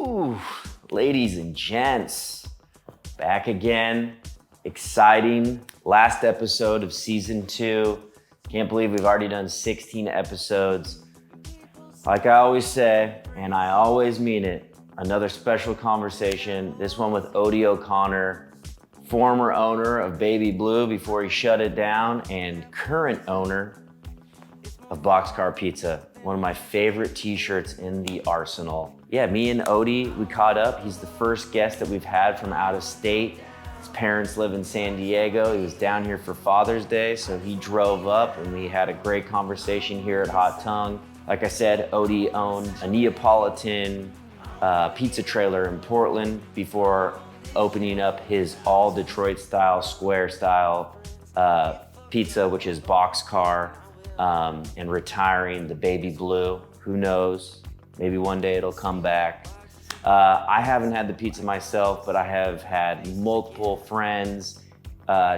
Woo! Ladies and gents, back again. Exciting last episode of season 2. Can't believe we've already done 16 episodes. Like I always say, and I always mean it, another special conversation. This one with Odie O'Connor, former owner of Baby Blue before he shut it down, and current owner of Boxcar Pizza. One of my favorite t-shirts in the arsenal. Yeah, me and Odie, we caught up. He's the first guest that we've had from out of state. His parents live in San Diego. He was down here for Father's Day, so he drove up and we had a great conversation here at Hot Tongue. Like I said, Odie owned a Neapolitan pizza trailer in Portland before opening up his all Detroit style, square style pizza, which is Boxcar, and retiring the Baby Blue. Who knows? Maybe one day it'll come back. I haven't had the pizza myself, but I have had multiple friends,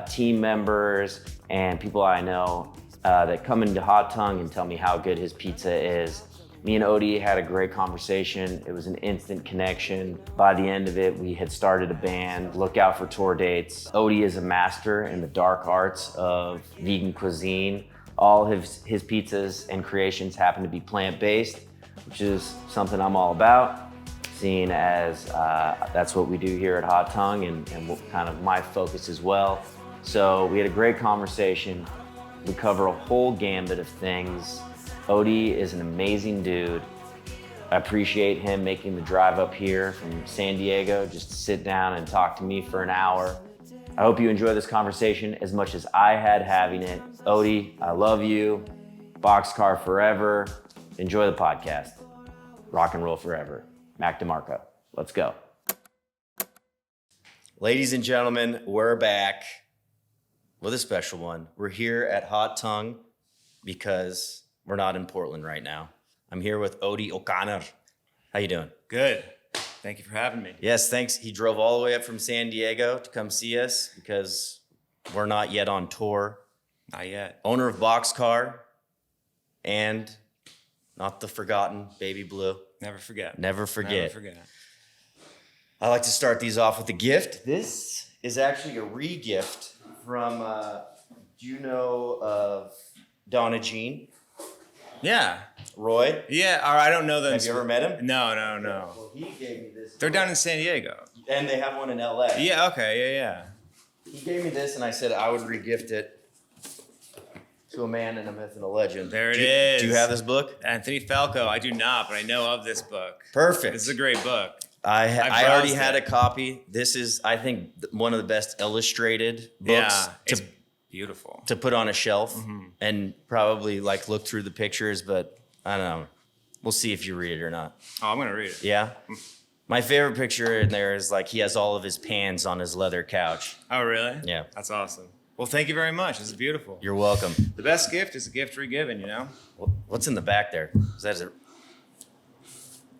team members, and people I know that come into Hot Tongue and tell me how good his pizza is. Me and Odie had a great conversation. It was an instant connection. By the end of it, we had started a band. Look out for tour dates. Odie is a master in the dark arts of vegan cuisine. All his pizzas and creations happen to be plant-based, which is something I'm all about, seeing as that's what we do here at Hot Tongue and kind of my focus as well. So we had a great conversation. We cover a whole gambit of things. Odie is an amazing dude. I appreciate him making the drive up here from San Diego just to sit down and talk to me for an hour. I hope you enjoy this conversation as much as I had having it. Odie, I love you. Boxcar forever. Enjoy the podcast. Rock and roll forever. Mac DeMarco. Let's go. Ladies and gentlemen, we're back with a special one. We're here at Hot Tongue because we're not in Portland right now. I'm here with Odie O'Connor. How you doing? Good. Thank you for having me. Yes, thanks. He drove all the way up from San Diego to come see us because we're not yet on tour. Not yet. Owner of Boxcar and not the forgotten Baby Blue. Never forget. Never forget. Never forget. I like to start these off with a gift. This is actually a re-gift from, do you know of Donna Jean? Yeah. Roy? Yeah, or I don't know them. Have you ever met him? No. Well, he gave me this. They're down in San Diego. And they have one in LA. Yeah, okay, yeah. He gave me this and I said I would re-gift it to a man and a myth and a legend. There it is. Do you have this book? Anthony Falco, I do not, but I know of this book. Perfect. This is a great book. I already had a copy. This is, I think, one of the best illustrated books it's beautiful to put on a shelf and probably like look through the pictures, but I don't know. We'll see if you read it or not. Oh, I'm gonna read it. Yeah? My favorite picture in there is like he has all of his pans on his leather couch. Oh, really? Yeah. That's awesome. Well, thank you very much. This is beautiful. You're welcome. The best gift is a gift re-given, you know? What's in the back there? Is that a...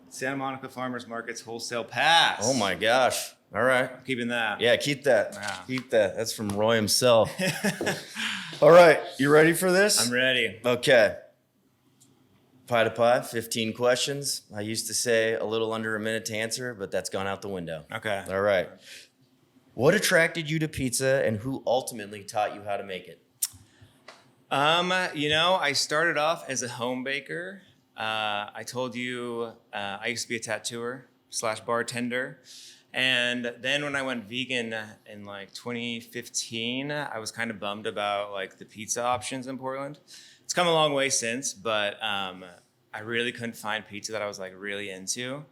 Santa Monica Farmers Market's wholesale pass. Oh my gosh. All right. I'm keeping that. Yeah, keep that. Yeah. Keep that. That's from Roy himself. All right. You ready for this? I'm ready. Okay. Pie to pie, 15 questions. I used to say a little under a minute to answer, but that's gone out the window. Okay. All right. What attracted you to pizza and who ultimately taught you how to make it? I started off as a home baker. I told you I used to be a tattooer / bartender. And then when I went vegan in like 2015, I was kind of bummed about like the pizza options in Portland. It's come a long way since, but I really couldn't find pizza that I was like really into.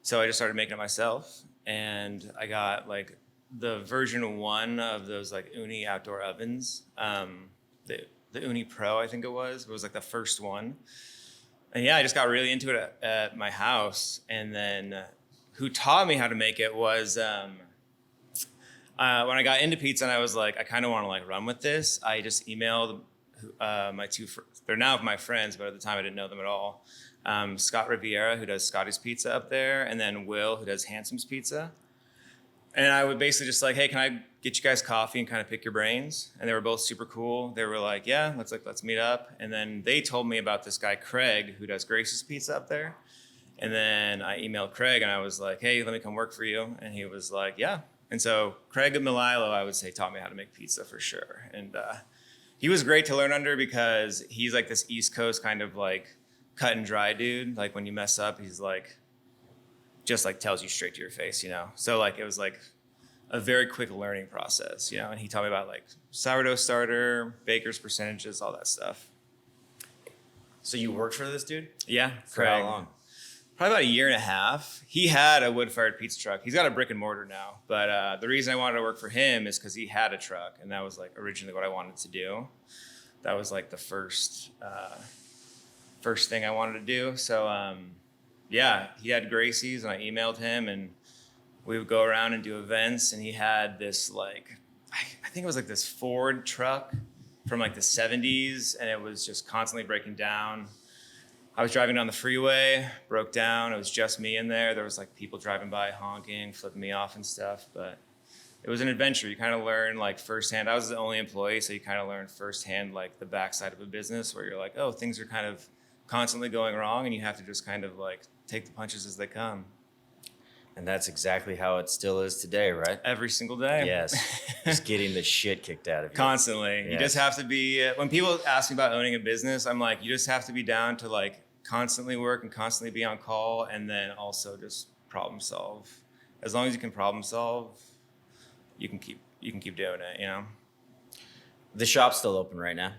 So I just started making it myself. And I got like the version 1 of those like Uni outdoor ovens. The Uni Pro, I think it was like the first one. And yeah, I just got really into it at my house. And then who taught me how to make it was when I got into pizza and I was like, I kind of want to like run with this. I just emailed my they're now my friends, but at the time I didn't know them at all. Scott Riviera, who does Scotty's Pizza up there, and then Will, who does Handsome's Pizza. And I would basically just like, hey, can I get you guys coffee and kind of pick your brains? And they were both super cool. They were like, yeah, let's meet up. And then they told me about this guy, Craig, who does Grace's Pizza up there. And then I emailed Craig and I was like, hey, let me come work for you. And he was like, yeah. And so Craig Mililo, I would say, taught me how to make pizza for sure. And he was great to learn under because he's like this East Coast kind of like cut and dry dude. Like when you mess up, he's like, just like tells you straight to your face, you know? So like, it was like a very quick learning process, you know? And he taught me about like sourdough starter, baker's percentages, all that stuff. So you worked for this dude? Yeah. For how long? Probably about a year and a half. He had a wood-fired pizza truck. He's got a brick and mortar now. But the reason I wanted to work for him is because he had a truck. And that was like originally what I wanted to do. That was like the first thing I wanted to do. So yeah, he had Gracie's and I emailed him and we would go around and do events. And he had this like, I think it was like this Ford truck from like the 70s. And it was just constantly breaking down. I was driving down the freeway, broke down. It was just me in there. There was like people driving by honking, flipping me off and stuff. But it was an adventure. You kind of learn like firsthand. I was the only employee, so you kind of learn firsthand like the backside of a business where you're like, oh, things are kind of constantly going wrong and you have to just kind of like take the punches as they come. And that's exactly how it still is today, right? Every single day. Yes. Just getting the shit kicked out of you. Constantly. Yes. You just have to be, when people ask me about owning a business, I'm like, you just have to be down to like constantly work and constantly be on call and then also just problem solve. As long as you can problem solve, you can keep doing it, you know? The shop's still open right now.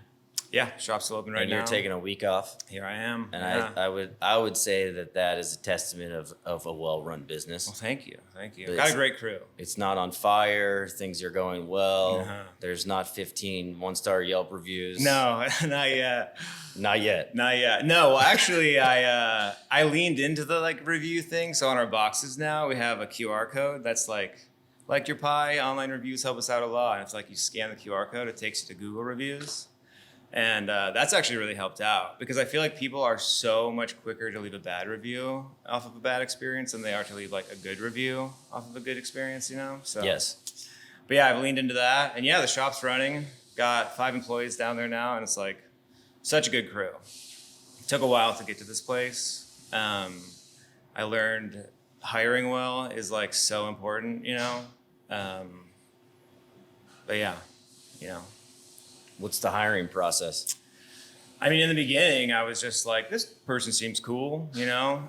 Yeah, shop's still open right now. And you're taking a week off. Here I am. And yeah. I would say that is a testament of a well-run business. Well, thank you. But Got a great crew. It's not on fire. Things are going well. Uh-huh. There's not 15 one-star Yelp reviews. No, not yet. Not yet. Not yet. No, well, actually, I leaned into the like review thing. So on our boxes now, we have a QR code that's like your pie. Online reviews help us out a lot. And it's like you scan the QR code, it takes you to Google reviews. And that's actually really helped out because I feel like people are so much quicker to leave a bad review off of a bad experience than they are to leave like a good review off of a good experience, you know? So Yes. But yeah, I've leaned into that. And yeah, the shop's running. Got 5 employees down there now. And it's like such a good crew. It took a while to get to this place. I learned hiring well is like so important, you know? But yeah, you know. What's the hiring process? I mean, in the beginning, I was just like, this person seems cool, you know?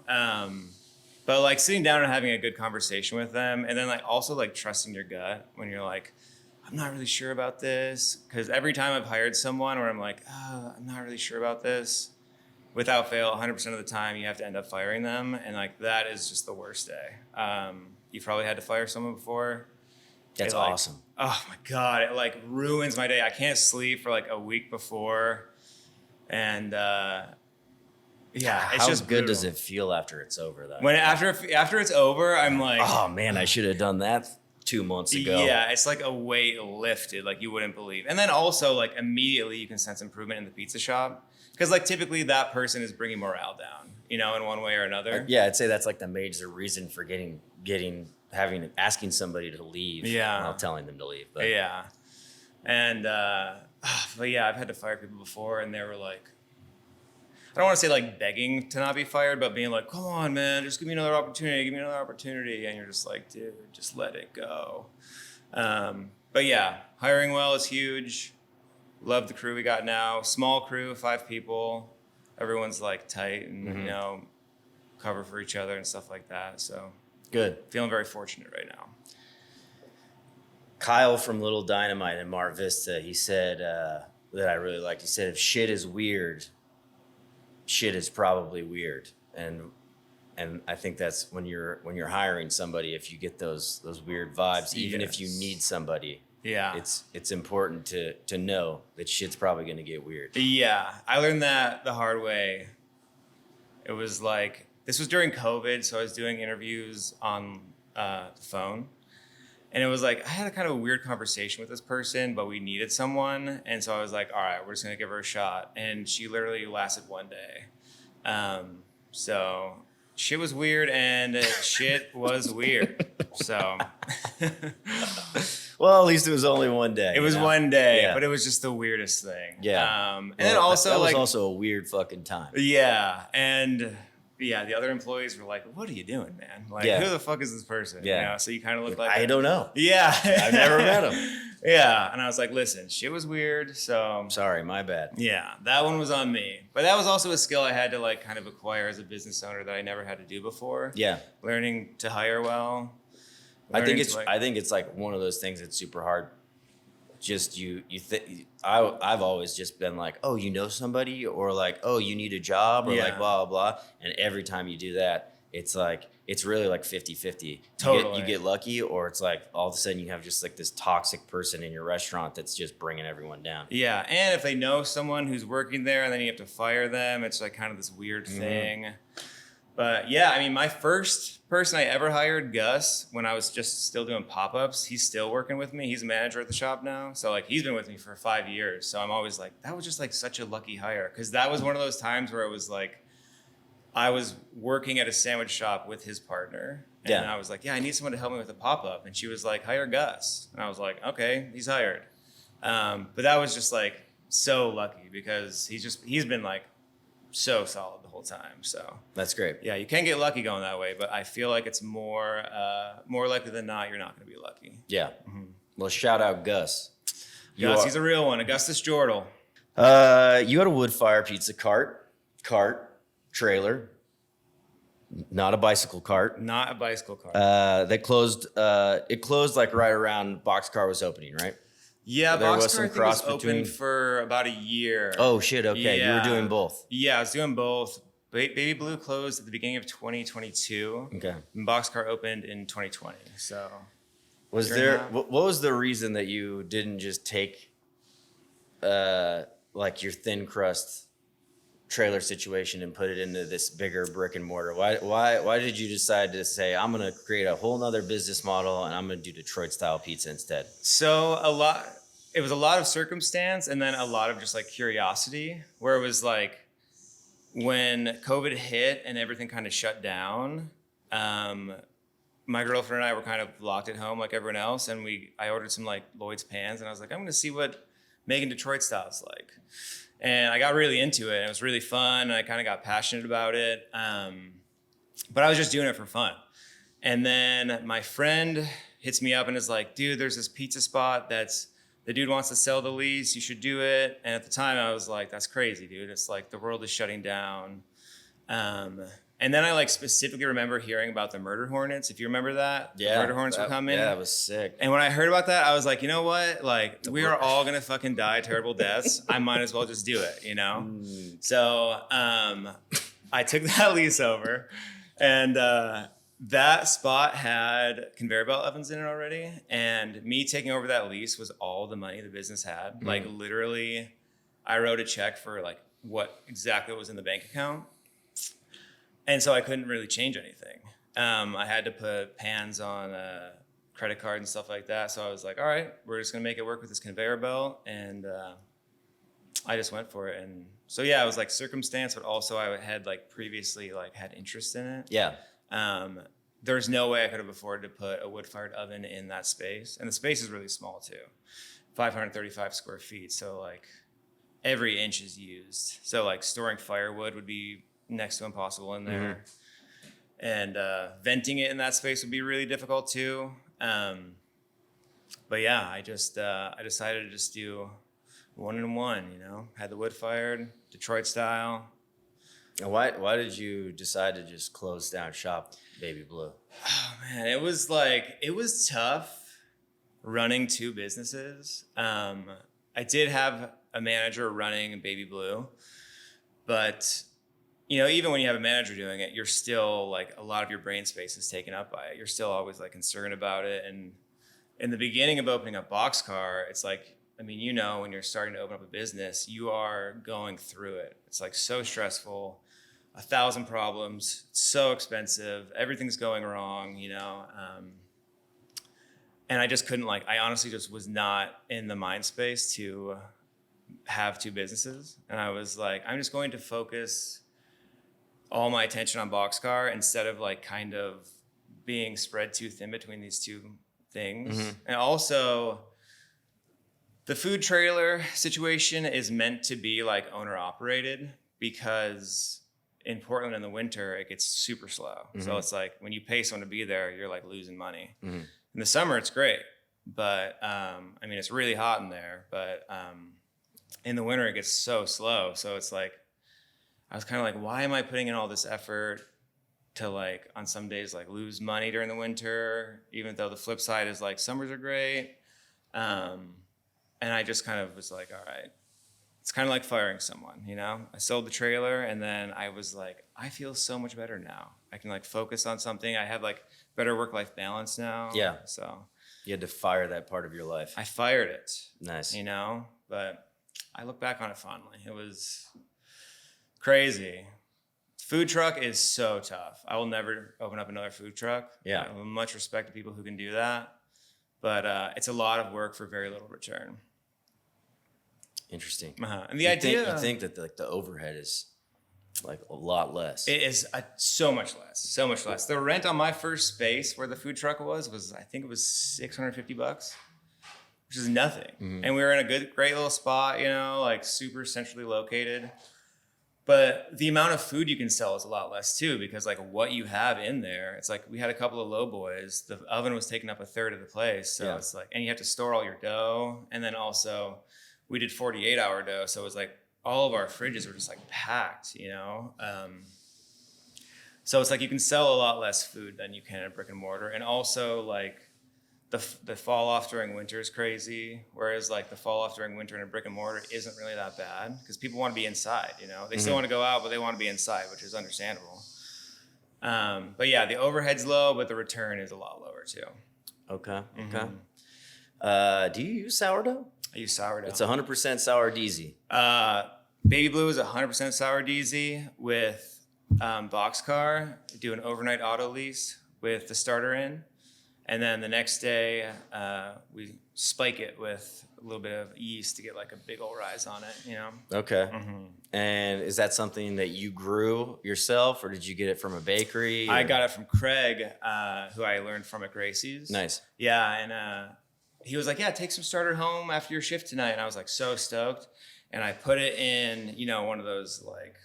But like sitting down and having a good conversation with them and then like also like trusting your gut when you're like, I'm not really sure about this. Because every time I've hired someone where I'm like, I'm not really sure about this, without fail, 100% of the time you have to end up firing them. And like that is just the worst day. You've probably had to fire someone before. That's awesome. Oh my God, it like ruins my day. I can't sleep for like a week before. And yeah, it's how just good brutal. does it feel after it's over though? When after it's over, I'm like, oh man, I should have done that 2 months ago. Yeah, it's like a weight lifted, like you wouldn't believe. And then also like immediately you can sense improvement in the pizza shop. Because like typically that person is bringing morale down, you know, in one way or another. Yeah, I'd say that's like the major reason for asking somebody to leave. Yeah. While telling them to leave. But. Yeah. And, but yeah, I've had to fire people before and they were like, I don't want to say like begging to not be fired, but being like, come on, man, just give me another opportunity. And you're just like, dude, just let it go. But yeah, hiring well is huge. Love the crew we got now. Small crew, 5 people. Everyone's like tight and, you know, cover for each other and stuff like that. So Good. Feeling very fortunate right now. Kyle from Little Dynamite in Mar Vista, he said that I really liked. He said, if shit is weird, shit is probably weird. And I think that's when you're hiring somebody, if you get those weird vibes, even if you need somebody, yeah, it's important to know that shit's probably gonna get weird. Yeah, I learned that the hard way. It was like, this was during COVID, so I was doing interviews on the phone. And it was like, I had a kind of a weird conversation with this person, but we needed someone. And so I was like, all right, we're just going to give her a shot. And she literally lasted one day. So shit was weird and shit was weird. So. Well, at least it was only one day. It was one day, but it was just the weirdest thing. Yeah. And then also that was also a weird fucking time. Yeah. And the other employees were like, "What are you doing, man? Like, Yeah. who the fuck is this person?" Yeah. You know? So you kind of look like I don't know. Yeah, I've never met him. Yeah, and I was like, "Listen, shit was weird." So Sorry, my bad. yeah, that one was on me. But that was also a skill I had to like kind of acquire as a business owner that I never had to do before. Yeah. Learning to hire well. I think learning it's like one of those things that's super hard. Just I've always just been like, oh, you know somebody, or like, oh, you need a job, or like blah, blah, blah. And every time you do that, it's like, it's really like 50-50. Totally. You get lucky, or it's like all of a sudden you have just like this toxic person in your restaurant that's just bringing everyone down. Yeah, and if they know someone who's working there and then you have to fire them, it's like kind of this weird thing. But yeah, I mean, my first person I ever hired, Gus, when I was just still doing pop-ups, he's still working with me. He's a manager at the shop now. So like he's been with me for 5 years. So I'm always like, that was just like such a lucky hire. Cause that was one of those times where it was like, I was working at a sandwich shop with his partner. And I was like, yeah, I need someone to help me with a pop-up. And she was like, hire Gus. And I was like, okay, he's hired. But that was just like so lucky because he's been like so solid the whole time. So That's great. yeah, you can get lucky going that way, but I feel like it's more likely than not you're not going to be lucky. Yeah. Well, shout out Gus. He's a real one. Augustus Jordal. You had a wood fire pizza cart, trailer, not a bicycle cart. Not a bicycle cart. That closed. It closed like right around Boxcar was opening, right? Yeah, There was Boxcar some I think cross was open between- for about a year. Oh shit! Okay, you were doing both. Yeah, I was doing both. Baby Blue closed at the beginning of 2022. Okay. And Boxcar opened in 2020. So Was Year and a there? half. What was the reason that you didn't just take, like your thin crust trailer situation and put it into this bigger brick and mortar? Why did you decide to say I'm gonna create a whole nother business model and I'm gonna do Detroit style pizza instead? So it was a lot of circumstance and then a lot of just like curiosity, where it was like when COVID hit and everything kind of shut down, my girlfriend and I were kind of locked at home like everyone else. And I ordered some like Lloyd's pans and I was like, I'm going to see what making Detroit style is like. And I got really into it. And it was really fun. And I kind of got passionate about it. But I was just doing it for fun. And then my friend hits me up and is like, dude, there's this pizza spot the dude wants to sell the lease. You should do it. And at the time I was like, that's crazy, dude. It's like the world is shutting down. And then I like specifically remember hearing about the murder hornets. If you remember that, the murder hornets were coming. Yeah, it was sick. And when I heard about that, I was like, you know what? Like, we are all gonna fucking die terrible deaths. I might as well just do it, you know? So I took that lease over, and that spot had conveyor belt ovens in it already. And me taking over that lease was all the money the business had. Like, literally, I wrote a check for like what exactly was in the bank account. And so I couldn't really change anything. I had to put pans on a credit card and stuff like that. So I was like, all right, we're just gonna make it work with this conveyor belt. And I just went for it. And so yeah, it was like circumstance, but also I had like previously like had interest in it. Yeah. There's no way I could have afforded to put a wood-fired oven in that space. And the space is really small too, 535 square feet. So like every inch is used. So like storing firewood would be next to impossible in there. And venting it in that space would be really difficult too. But yeah, I decided to just do 1 and 1, you know, had the wood fired, Detroit style. And why did you decide to just close down shop Baby Blue? Oh man, it was tough running 2 businesses. I did have a manager running Baby Blue, but you know, even when you have a manager doing it, you're still like a lot of your brain space is taken up by it. You're still always like concerned about it. And in the beginning of opening up Boxcar, it's like, I mean, you know, when you're starting to open up a business, you are going through it. It's like so stressful, 1,000 problems, it's so expensive, everything's going wrong, you know. And I just couldn't I honestly just was not in the mind space to have 2 businesses. And I was like, I'm just going to focus all my attention on Boxcar instead of like kind of being spread too thin between these 2 things. And also the food trailer situation is meant to be like owner operated because in Portland in the winter, it gets super slow. So it's like when you pay someone to be there, you're like losing money. In the summer, it's great. But I mean, it's really hot in there. But in the winter, it gets so slow. So it's like, I was kind of like, why am I putting in all this effort to like on some days like lose money during the winter, even though the flip side is like summers are great. And I just kind of was like, all right, it's kind of like firing someone, you know? I sold the trailer and then I was like, I feel so much better now. I can like focus on something. I have like better work-life balance now. Yeah. So you had to fire that part of your life. I fired it. Nice. You know, but I look back on it fondly. It was crazy. Food truck is so tough. I will never open up another food truck. Yeah. I have much respect to people who can do that. But it's a lot of work for very little return. Interesting. And the idea... You think that like the overhead is like a lot less. It is so much less. The rent on my first space where the food truck was I think it was $650, which is nothing. And we were in a great little spot, you know, like super centrally located. But the amount of food you can sell is a lot less too, because like what you have in there, it's like we had a couple of low boys. The oven was taking up a third of the place. So it's like, and you have to store all your dough. And then also we did 48-hour dough. So it was like all of our fridges were just like packed, you know? So it's like you can sell a lot less food than you can at brick and mortar. And also like the fall off during winter is crazy, whereas like the fall off during winter in a brick and mortar isn't really that bad because people want to be inside, you know. They still want to go out, but they want to be inside, which is understandable. But yeah, the overhead's low, but the return is a lot lower too. Okay. Do you use sourdough? I use sourdough. It's 100% sourdeezy. Baby Blue is 100% sourdeezy with Boxcar. Do an overnight auto lease with the starter in. And then the next day, we spike it with a little bit of yeast to get like a big old rise on it, you know? Okay. And is that something that you grew yourself or did you get it from a bakery? I got it from Craig, who I learned from at Gracie's. Nice. Yeah, and he was like, yeah, take some starter home after your shift tonight. And I was like so stoked. And I put it in, you know, one of those like,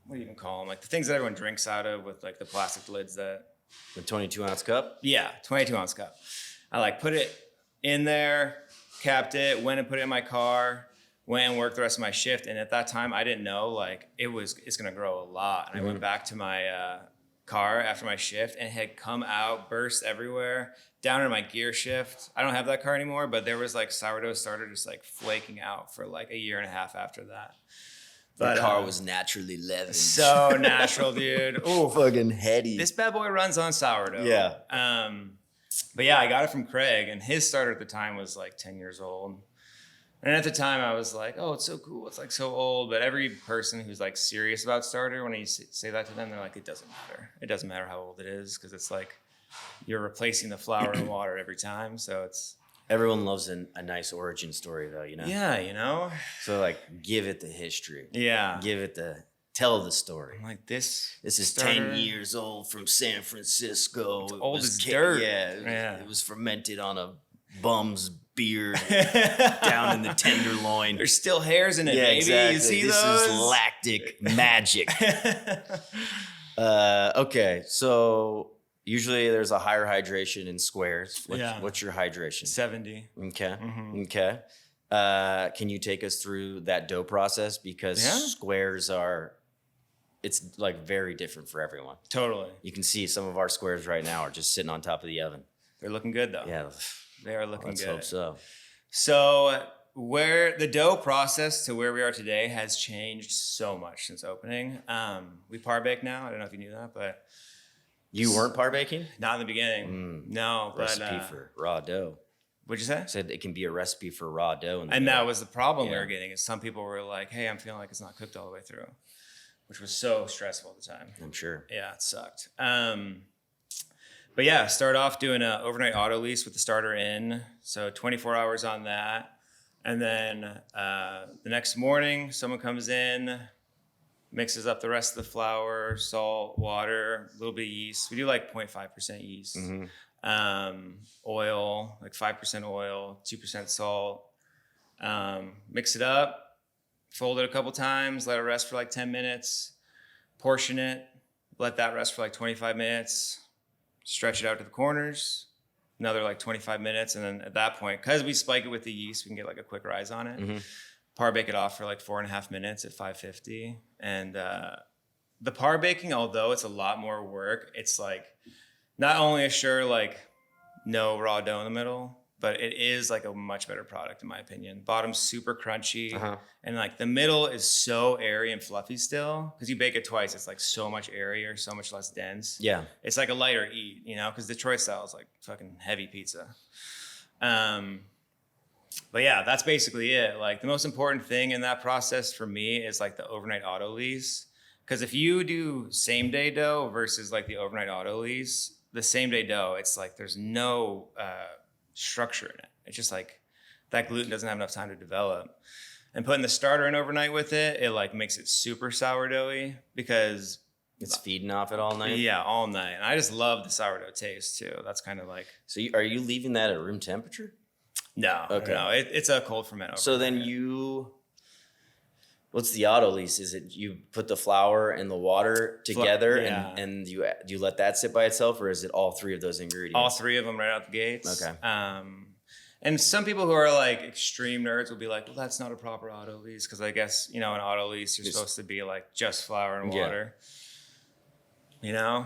what do you even call them? Like the things that everyone drinks out of with like the plastic lids that... The 22-ounce cup? Yeah, 22-ounce cup. I like put it in there, capped it, went and put it in my car, went and worked the rest of my shift. And at that time, I didn't know like it's gonna grow a lot. And I went back to my car after my shift and it had come out, burst everywhere, down in my gear shift. I don't have that car anymore, but there was like sourdough starter just like flaking out for like a year and a half after that. But the car was naturally leavened. So natural, dude. Oh, fucking heady. This bad boy runs on sourdough. Yeah. But yeah, I got it from Craig, and his starter at the time was like 10 years old. And at the time, I was like, oh, it's so cool. It's like so old. But every person who's like serious about starter, when you say that to them, they're like, it doesn't matter. It doesn't matter how old it is because it's like you're replacing the flour and water every time. So it's... Everyone loves a nice origin story, though, you know? Yeah, you know? So, like, give it the history. Yeah. Tell the story. I'm like, this is starter, 10 years old from San Francisco. It's old as dirt. Yeah, it was fermented on a bum's beard down in the tenderloin. There's still hairs in it, baby. Exactly. You see this those? Is lactic magic. Okay, so... Usually there's a higher hydration in squares. What's your hydration? 70. Okay. Okay. Can you take us through that dough process? Because squares it's like very different for everyone. Totally. You can see some of our squares right now are just sitting on top of the oven. They're looking good though. Yeah. They are looking good. Let's hope so. So where the dough process to where we are today has changed so much since opening. We par bake now. I don't know if you knew that, but... You weren't par baking? Not in the beginning. No, but recipe for raw dough. What'd you say? Said it can be a recipe for raw dough. And that was the problem we were getting. Is some people were like, "Hey, I'm feeling like it's not cooked all the way through," which was so stressful at the time. I'm sure. Yeah, it sucked. But yeah, start off doing an overnight auto lease with the starter in, so 24 hours on that, and then the next morning, someone comes in. Mixes up the rest of the flour, salt, water, a little bit of yeast. We do like 0.5% yeast. Oil, like 5% oil, 2% salt. Mix it up, fold it a couple times, let it rest for like 10 minutes. portion it, let that rest for like 25 minutes, stretch it out to the corners, another like 25 minutes. And then at that point, because we spike it with the yeast, we can get like a quick rise on it. Mm-hmm. Par bake it off for like 4.5 minutes at 550. And the par baking, although it's a lot more work, it's like not only assure like no raw dough in the middle, but it is like a much better product in my opinion. Bottom's super crunchy, and like the middle is so airy and fluffy still, because you bake it twice. It's like so much airier, so much less dense. Yeah, it's like a lighter eat, you know, because Detroit style is like fucking heavy pizza. But yeah, that's basically it. Like the most important thing in that process for me is like the overnight auto lease, because if you do same day dough versus like the overnight auto lease, the same day dough, it's like there's no structure in it. It's just like that gluten doesn't have enough time to develop. And putting the starter in overnight with it, it like makes it super sourdoughy because it's feeding off it all night. Yeah, all night. And I just love the sourdough taste too. That's kind of like. So are you leaving that at room temperature? No, okay. No, it's a cold ferment overnight. So then what's the auto lease? Is it you put the flour and the water together and you let that sit by itself, or is it all three of those ingredients? All three of them right out the gates. Okay. And some people who are like extreme nerds will be like, well, that's not a proper auto lease, because I guess, you know, an auto lease, you're supposed to be like just flour and water. You know?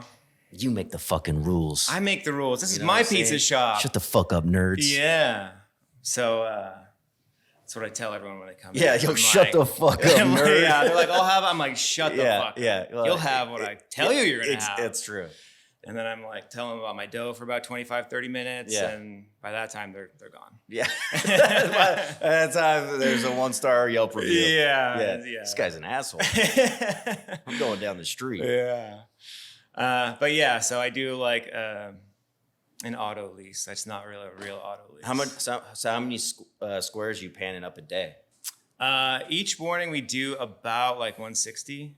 You make the fucking rules. I make the rules. This is my pizza shop. Shut the fuck up, nerds. Yeah. So that's what I tell everyone when they come in. Yeah, yo, shut the fuck up, nerd. Yeah, they're like, I'll have. I'm like, shut the fuck up. Yeah, you'll have what I tell you you're going to have. It's true. And then I'm like telling them about my dough for about 25, 30 minutes. Yeah. And by that time, they're gone. Yeah. By that time, there's a 1-star Yelp review. Yeah. This guy's an asshole. I'm going down the street. Yeah. But yeah, so I do like an auto lease. That's not really a real auto lease. How many squares are you panning up a day? Each morning we do about like 160.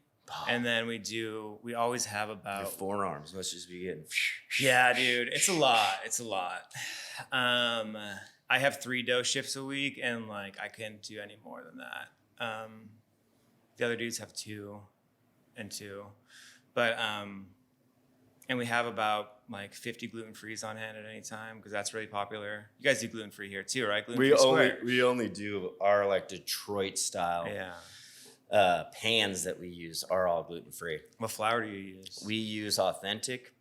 And then we always have about your forearms must just be getting. Yeah, dude, it's a lot. It's a lot. I have 3 dough shifts a week, and like I can't do any more than that. The other dudes have 2 and 2, but and we have about like 50 gluten-frees on hand at any time, because that's really popular. You guys do gluten-free here too, right? We only do our like Detroit style. Yeah. Pans that we use are all gluten-free. What flour do you use? We use Authentic.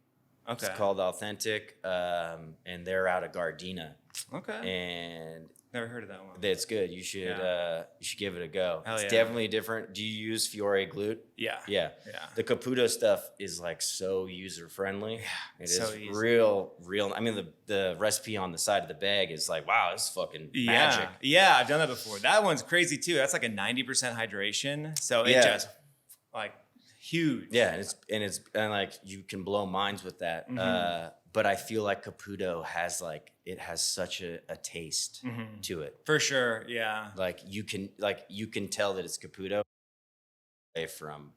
Okay. It's called Authentic, and they're out of Gardena. Okay. And never heard of that one. It's good. You should give it a go. Hell it's yeah. definitely different. Do you use Fiore glute? Yeah. Yeah. The Caputo stuff is like so user friendly. Yeah. It so is easy. real. I mean, the recipe on the side of the bag is like, wow, this is fucking magic. Yeah, I've done that before. That one's crazy too. That's like a 90% hydration. So it just like huge. Yeah, and like you can blow minds with that. Mm-hmm. But I feel like Caputo has such a taste to it. For sure, yeah. Like you can tell that it's Caputo from,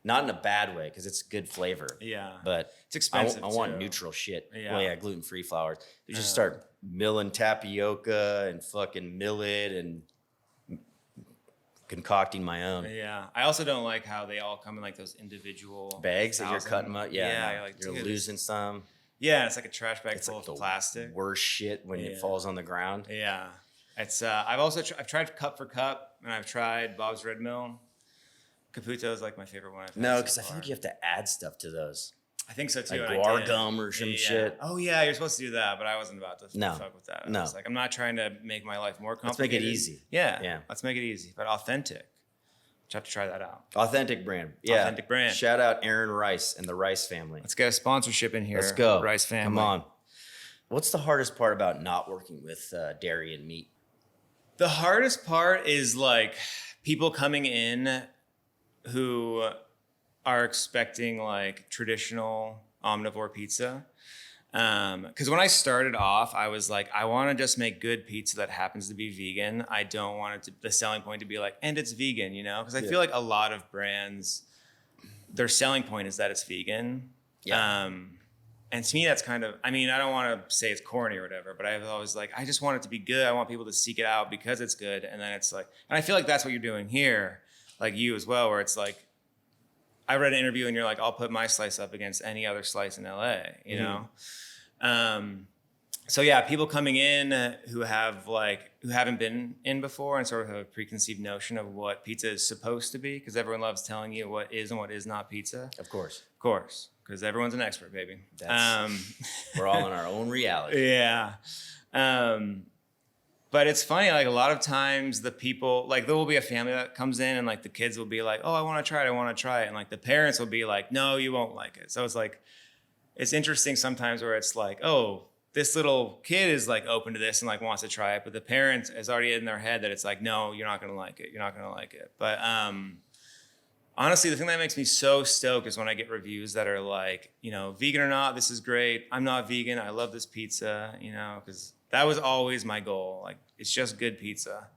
not in a bad way, because it's good flavor. Yeah. But it's expensive. I want neutral shit. Yeah. Well, yeah, gluten-free flours. You just start milling tapioca and fucking millet and concocting my own. Yeah. I also don't like how they all come in like those individual bags that you're cutting up. Yeah. You're losing some. Yeah, it's like a trash bag full like of plastic. Worst shit when it falls on the ground. Yeah. It's I've tried Cup for Cup, and I've tried Bob's Red Mill. Caputo is like my favorite one. No, because I feel like you have to add stuff to those. I think so too. Like guar gum or some shit. Oh yeah, you're supposed to do that, but I wasn't about to fuck with that. I was like, I'm not trying to make my life more complicated. Let's make it easy. Yeah. Let's make it easy, but authentic. You have to try that out. Authentic brand. Yeah. Authentic brand. Shout out Aaron Rice and the Rice family. Let's get a sponsorship in here. Let's go. Rice family. Come on. What's the hardest part about not working with dairy and meat? The hardest part is like people coming in who are expecting like traditional omnivore pizza. Because when I started off, I was like, I want to just make good pizza that happens to be vegan. I don't want the selling point to be like, and it's vegan, you know? Because I feel like a lot of brands, their selling point is that it's vegan. Yeah. And to me, that's kind of, I mean, I don't want to say it's corny or whatever, but I was always like, I just want it to be good. I want people to seek it out because it's good. And then it's like, and I feel like that's what you're doing here, like you as well, where it's like, I read an interview and you're like, I'll put my slice up against any other slice in LA, you know? So yeah, people coming in who haven't been in before and sort of have a preconceived notion of what pizza is supposed to be, because everyone loves telling you what is and what is not pizza. Of course, because everyone's an expert, baby. We're all in our own reality. Yeah. But it's funny, like a lot of times the people, like there will be a family that comes in and like the kids will be like, oh, I want to try it. And like the parents will be like, no, you won't like it. So it's like, it's interesting sometimes where it's like, oh, this little kid is like open to this and like wants to try it. But the parent is already in their head that it's like, no, you're not going to like it. You're not going to like it. But honestly, the thing that makes me so stoked is when I get reviews that are like, you know, vegan or not, this is great. I'm not vegan. I love this pizza, you know, because that was always my goal. Like, it's just good pizza.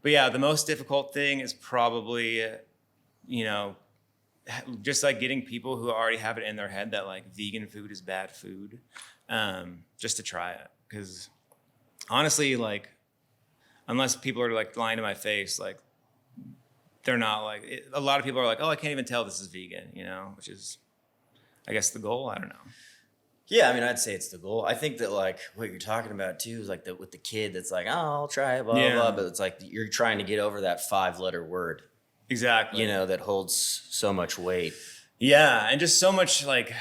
But yeah, the most difficult thing is probably, you know, just like getting people who already have it in their head that like vegan food is bad food, just to try it. Because honestly, like, unless people are like lying to my face, like, they're not like, a lot of people are like, oh, I can't even tell this is vegan, you know, which is, I guess, the goal. I don't know. Yeah, I mean, I'd say it's the goal. I think that like what you're talking about too is like with the kid that's like, oh, I'll try it, blah, blah, blah. But it's like you're trying to get over that 5-letter word. Exactly. You know, that holds so much weight. Yeah, and just so much like,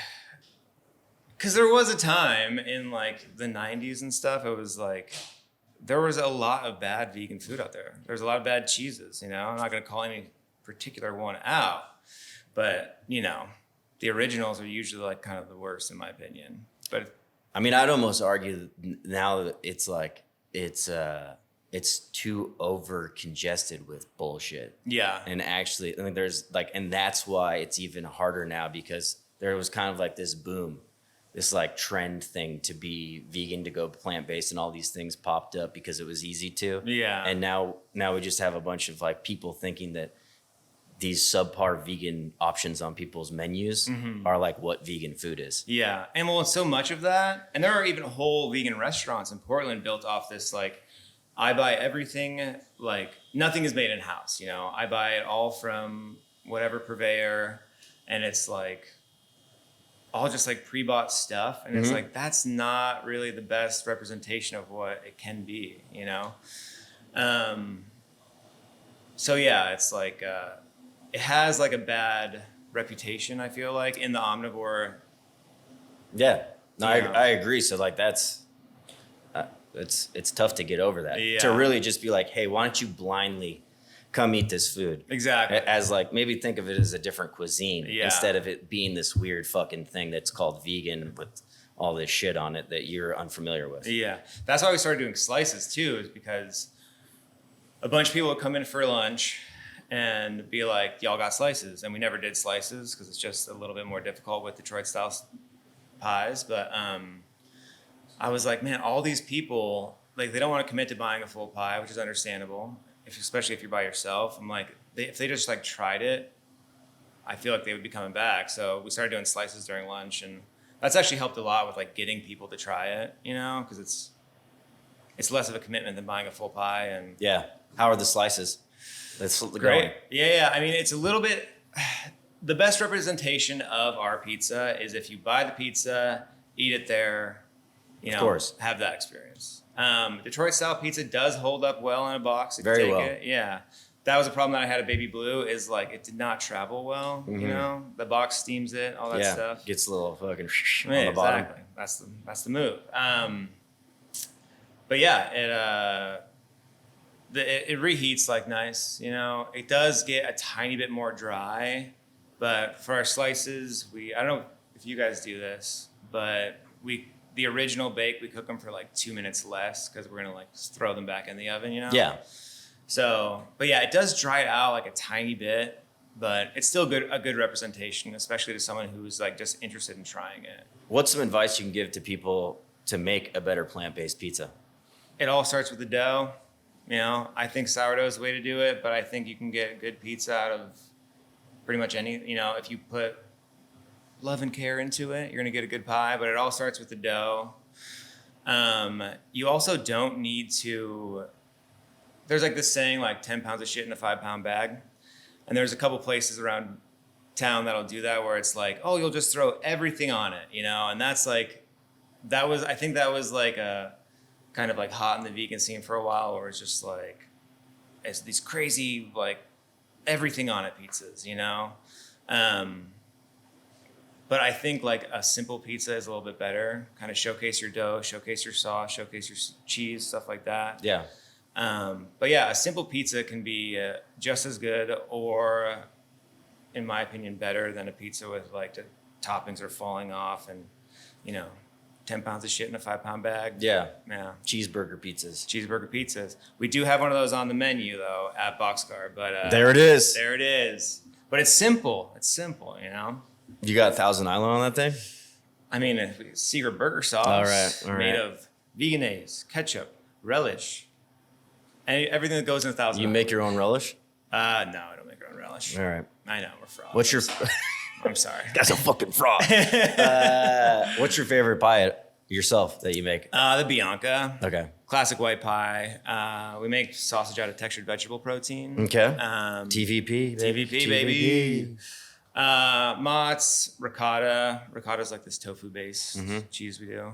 because there was a time in like the 90s and stuff, it was like, there was a lot of bad vegan food out there. There's a lot of bad cheeses, you know? I'm not going to call any particular one out, but, you know, the originals are usually like kind of the worst in my opinion. But I mean, I'd almost argue now that it's like, it's too over congested with bullshit. yeah. And actually, I mean, there's like, and that's why it's even harder now, because there was kind of like this boom, this like trend thing to be vegan, to go plant-based, and all these things popped up because it was easy to. Yeah. And now we just have a bunch of like people thinking that these subpar vegan options on people's menus are like what vegan food is. Yeah. And well, so much of that, and there are even whole vegan restaurants in Portland built off this, like, I buy everything, like nothing is made in house, you know, I buy it all from whatever purveyor, and it's like all just like pre-bought stuff. And it's like, that's not really the best representation of what it can be, you know? So yeah, it's like, it has like a bad reputation, I feel like, in the omnivore. Yeah, no, Yeah. I agree. So like that's, it's tough to get over that. Yeah. To really just be like, hey, why don't you blindly come eat this food? Exactly. As like, maybe think of it as a different cuisine Yeah. instead of it being this weird fucking thing that's called vegan with all this shit on it that you're unfamiliar with. Yeah. That's why we started doing slices too, is because a bunch of people would come in for lunch and be like, y'all got slices? And we never did slices because it's just a little bit more difficult with Detroit style pies. But I was like, man, all these people, like, they don't want to commit to buying a full pie, which is understandable, especially if you're by yourself. I'm like, if they just like tried it, I feel like they would be coming back. So we started doing slices during lunch, and that's actually helped a lot with like getting people to try it, you know, because it's less of a commitment than buying a full pie. And Yeah. How are the slices? That's great. going. Yeah. I mean, it's a little bit, the best representation of our pizza is if you buy the pizza, eat it there, you know, Of course. have that experience. Detroit style pizza does hold up well in a box if Very you take well. it. Yeah. That was a problem that I had at Baby Blue, is like it did not travel well, you know? The box steams it, all that Yeah, stuff. gets a little fucking Yeah, on the bottom. exactly. That's the move. But yeah, it reheats like nice, you know. It does get a tiny bit more dry, but for our slices, I don't know if you guys do this, but the original bake, we cook them for like 2 minutes less because we're gonna like just throw them back in the oven, you know. Yeah. So, but yeah, it does dry it out like a tiny bit, but it's still a good representation, especially to someone who's like just interested in trying it. What's some advice you can give to people to make a better plant-based pizza? It all starts with the dough. You know, I think sourdough is the way to do it, but I think you can get good pizza out of pretty much any, you know, if you put love and care into it, you're going to get a good pie, but it all starts with the dough. You also don't need to, there's like this saying, like 10 pounds of shit in a 5-pound bag. And there's a couple places around town that'll do that, where it's like, oh, you'll just throw everything on it, you know? And that's like, I think that was like a kind of like hot in the vegan scene for a while, where it's just like, it's these crazy, like everything on it pizzas, you know? But I think like a simple pizza is a little bit better. Kind of showcase your dough, showcase your sauce, showcase your cheese, stuff like that. Yeah. But yeah, a simple pizza can be just as good, or in my opinion, better than a pizza with like the toppings are falling off and, 10 pounds of shit in a 5-pound bag. Yeah. Yeah. Cheeseburger pizzas. We do have one of those on the menu though at Boxcar, but there it is. There it is. But it's simple. You got Thousand Island on that thing? I mean, a secret burger sauce. All right. Made of veganaise, ketchup, relish, and everything that goes in a Thousand You Island. make your own relish? No, I don't make our own relish. All right. I know, we're frauds. What's your... I'm sorry. That's a fucking fraud. What's your favorite pie yourself that you make? The Bianca. Okay. Classic white pie. We make sausage out of textured vegetable protein. Okay. TVP, baby. Mott's, ricotta. Ricotta's like this tofu-based cheese we do.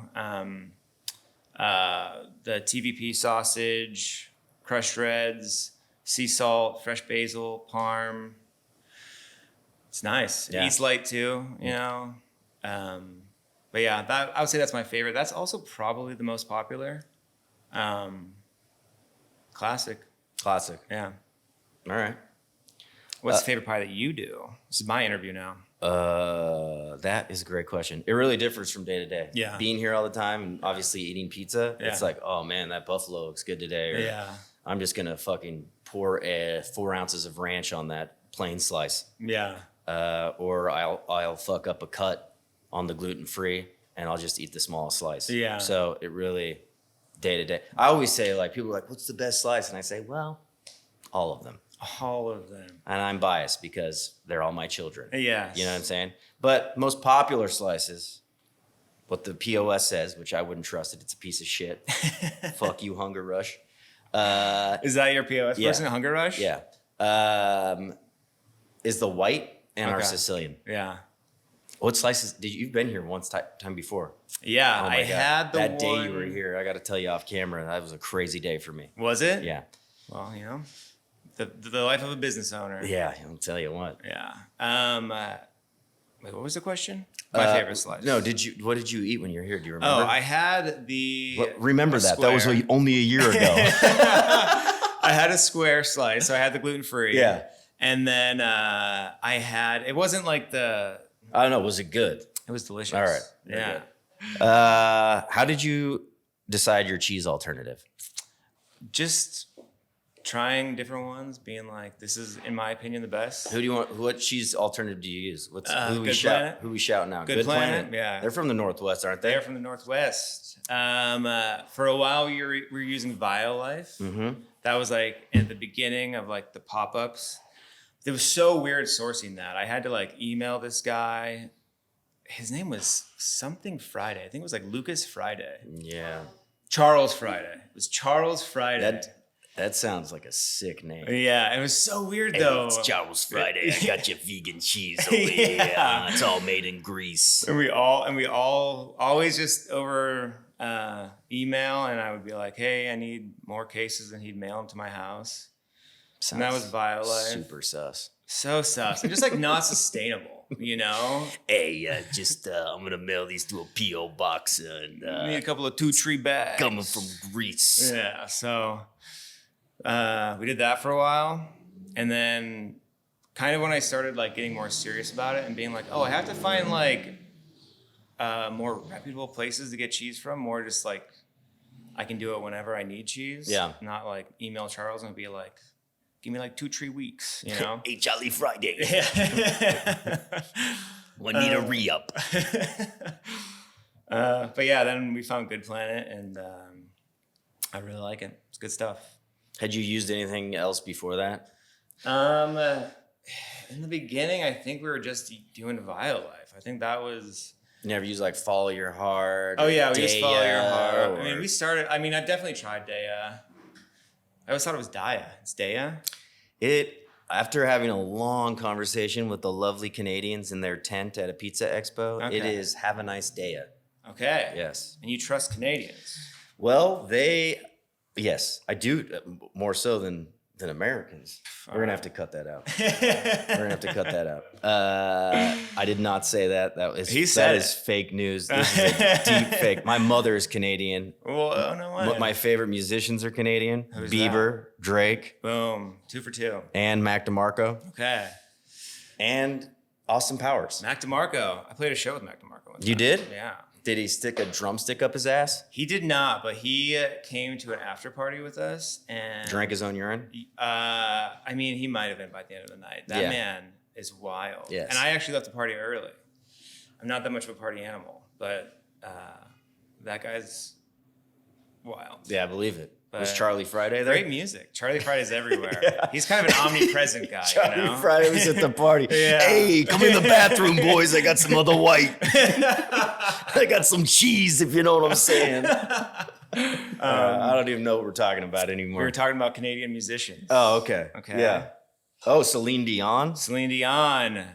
The TVP sausage, crushed reds, sea salt, fresh basil, parm. It's nice. It eats light too, But yeah, I would say that's my favorite. That's also probably the most popular. Classic. Yeah. All right. What's the favorite pie that you do? This is my interview now. That is a great question. It really differs from day to day. Yeah. Being here all the time and obviously eating pizza, it's like, oh man, that buffalo looks good today. Or I'm just gonna fucking pour 4 ounces of ranch on that plain slice. Yeah. Or I'll fuck up a cut on the gluten free and I'll just eat the smallest slice. Yeah. So it really day to day. I always say, like, people are like, what's the best slice? And I say, well, all of them. All of them. And I'm biased because they're all my children. Yes. You know what I'm saying? But most popular slices, what the POS says, which I wouldn't trust it, it's a piece of shit. Fuck you, Hunger Rush. Is that your POS person, Hunger Rush? Yeah. Is the white and our Sicilian. Yeah. What slices you've been here once time before? Yeah, Oh my God. had the that one... day you were here. I got to tell you off camera, that was a crazy day for me. Was it? Yeah. Well, the life of a business owner. Yeah, I'll tell you what. Yeah. Wait, what was the question? My favorite slice. No, what did you eat when you were here? Do you remember? Oh, I had the... remember that. Square. That was only a year ago. I had a square slice, so I had the gluten-free. Yeah. And then it wasn't like the... I don't know. Was it good? It was delicious. All right. Yeah. How did you decide your cheese alternative? Just trying different ones, being like, this is, in my opinion, the best. Who do you want? What cheese alternative do you use? Who we shouting out? Good Planet. Yeah. They're from the Northwest, aren't they? They're from the Northwest. For a while, we were using Violife. Mm-hmm. That was like at the beginning of like the pop-ups. It was so weird sourcing that. I had to like email this guy. His name was something Friday. I think it was like Lucas Friday. Yeah. Charles Friday. It was Charles Friday. That sounds like a sick name. Yeah, it was so weird though. It's Charles Friday. I got your vegan cheese over here. It's all made in Greece. And we all always just over email, and I would be like, hey, I need more cases, and he'd mail them to my house. And that was Violife. Super sus. So sus. And just like not sustainable, Hey, I'm going to mail these to a P.O. box. And need a couple of 2-tree bags. Coming from Greece. Yeah, so we did that for a while. And then kind of when I started like getting more serious about it and being like, oh, I have to find like more reputable places to get cheese from, more just like I can do it whenever I need cheese. Yeah. Not like email Charles and be like, give me like 2-3 weeks, Hey, Jolly Friday. Yeah. We need a re-up. But yeah, then we found Good Planet, and I really like it. It's good stuff. Had you used anything else before that? In the beginning, I think we were just doing Violife. I think that was... You never used like Follow Your Heart? Oh yeah, we just Follow Your Heart. Or... I mean, I've definitely tried Daya. I always thought it was Daya. It's Daya? After having a long conversation with the lovely Canadians in their tent at a pizza expo, Okay. it is have a nice day. Okay. Yes. And you trust Canadians? Well, yes, I do more so than Americans. We're gonna have to cut that out. I did not say that. That is fake news. This is a deep fake. My mother is Canadian. Well, no way. My favorite musicians are Canadian. Who's Bieber, Drake. Boom. 2 for 2. And Mac DeMarco. Okay. And Austin Powers. Mac DeMarco. I played a show with Mac DeMarco one time. You did? Yeah. Did he stick a drumstick up his ass? He did not, but he came to an after party with us and drank his own urine? I mean, he might have been by the end of the night. That man is wild. Yes. And I actually left the party early. I'm not that much of a party animal, but that guy's wild. Yeah, I believe it. But was Charlie Friday there? Great music. Charlie Friday's everywhere. Yeah. He's kind of an omnipresent guy. Charlie Friday was at the party. Yeah. Hey, come in the bathroom, boys. I got some other white. I got some cheese, if you know what I'm saying. I don't even know what we're talking about anymore. We were talking about Canadian musicians. Oh, okay. Okay. Yeah. Oh, Celine Dion? Celine Dion.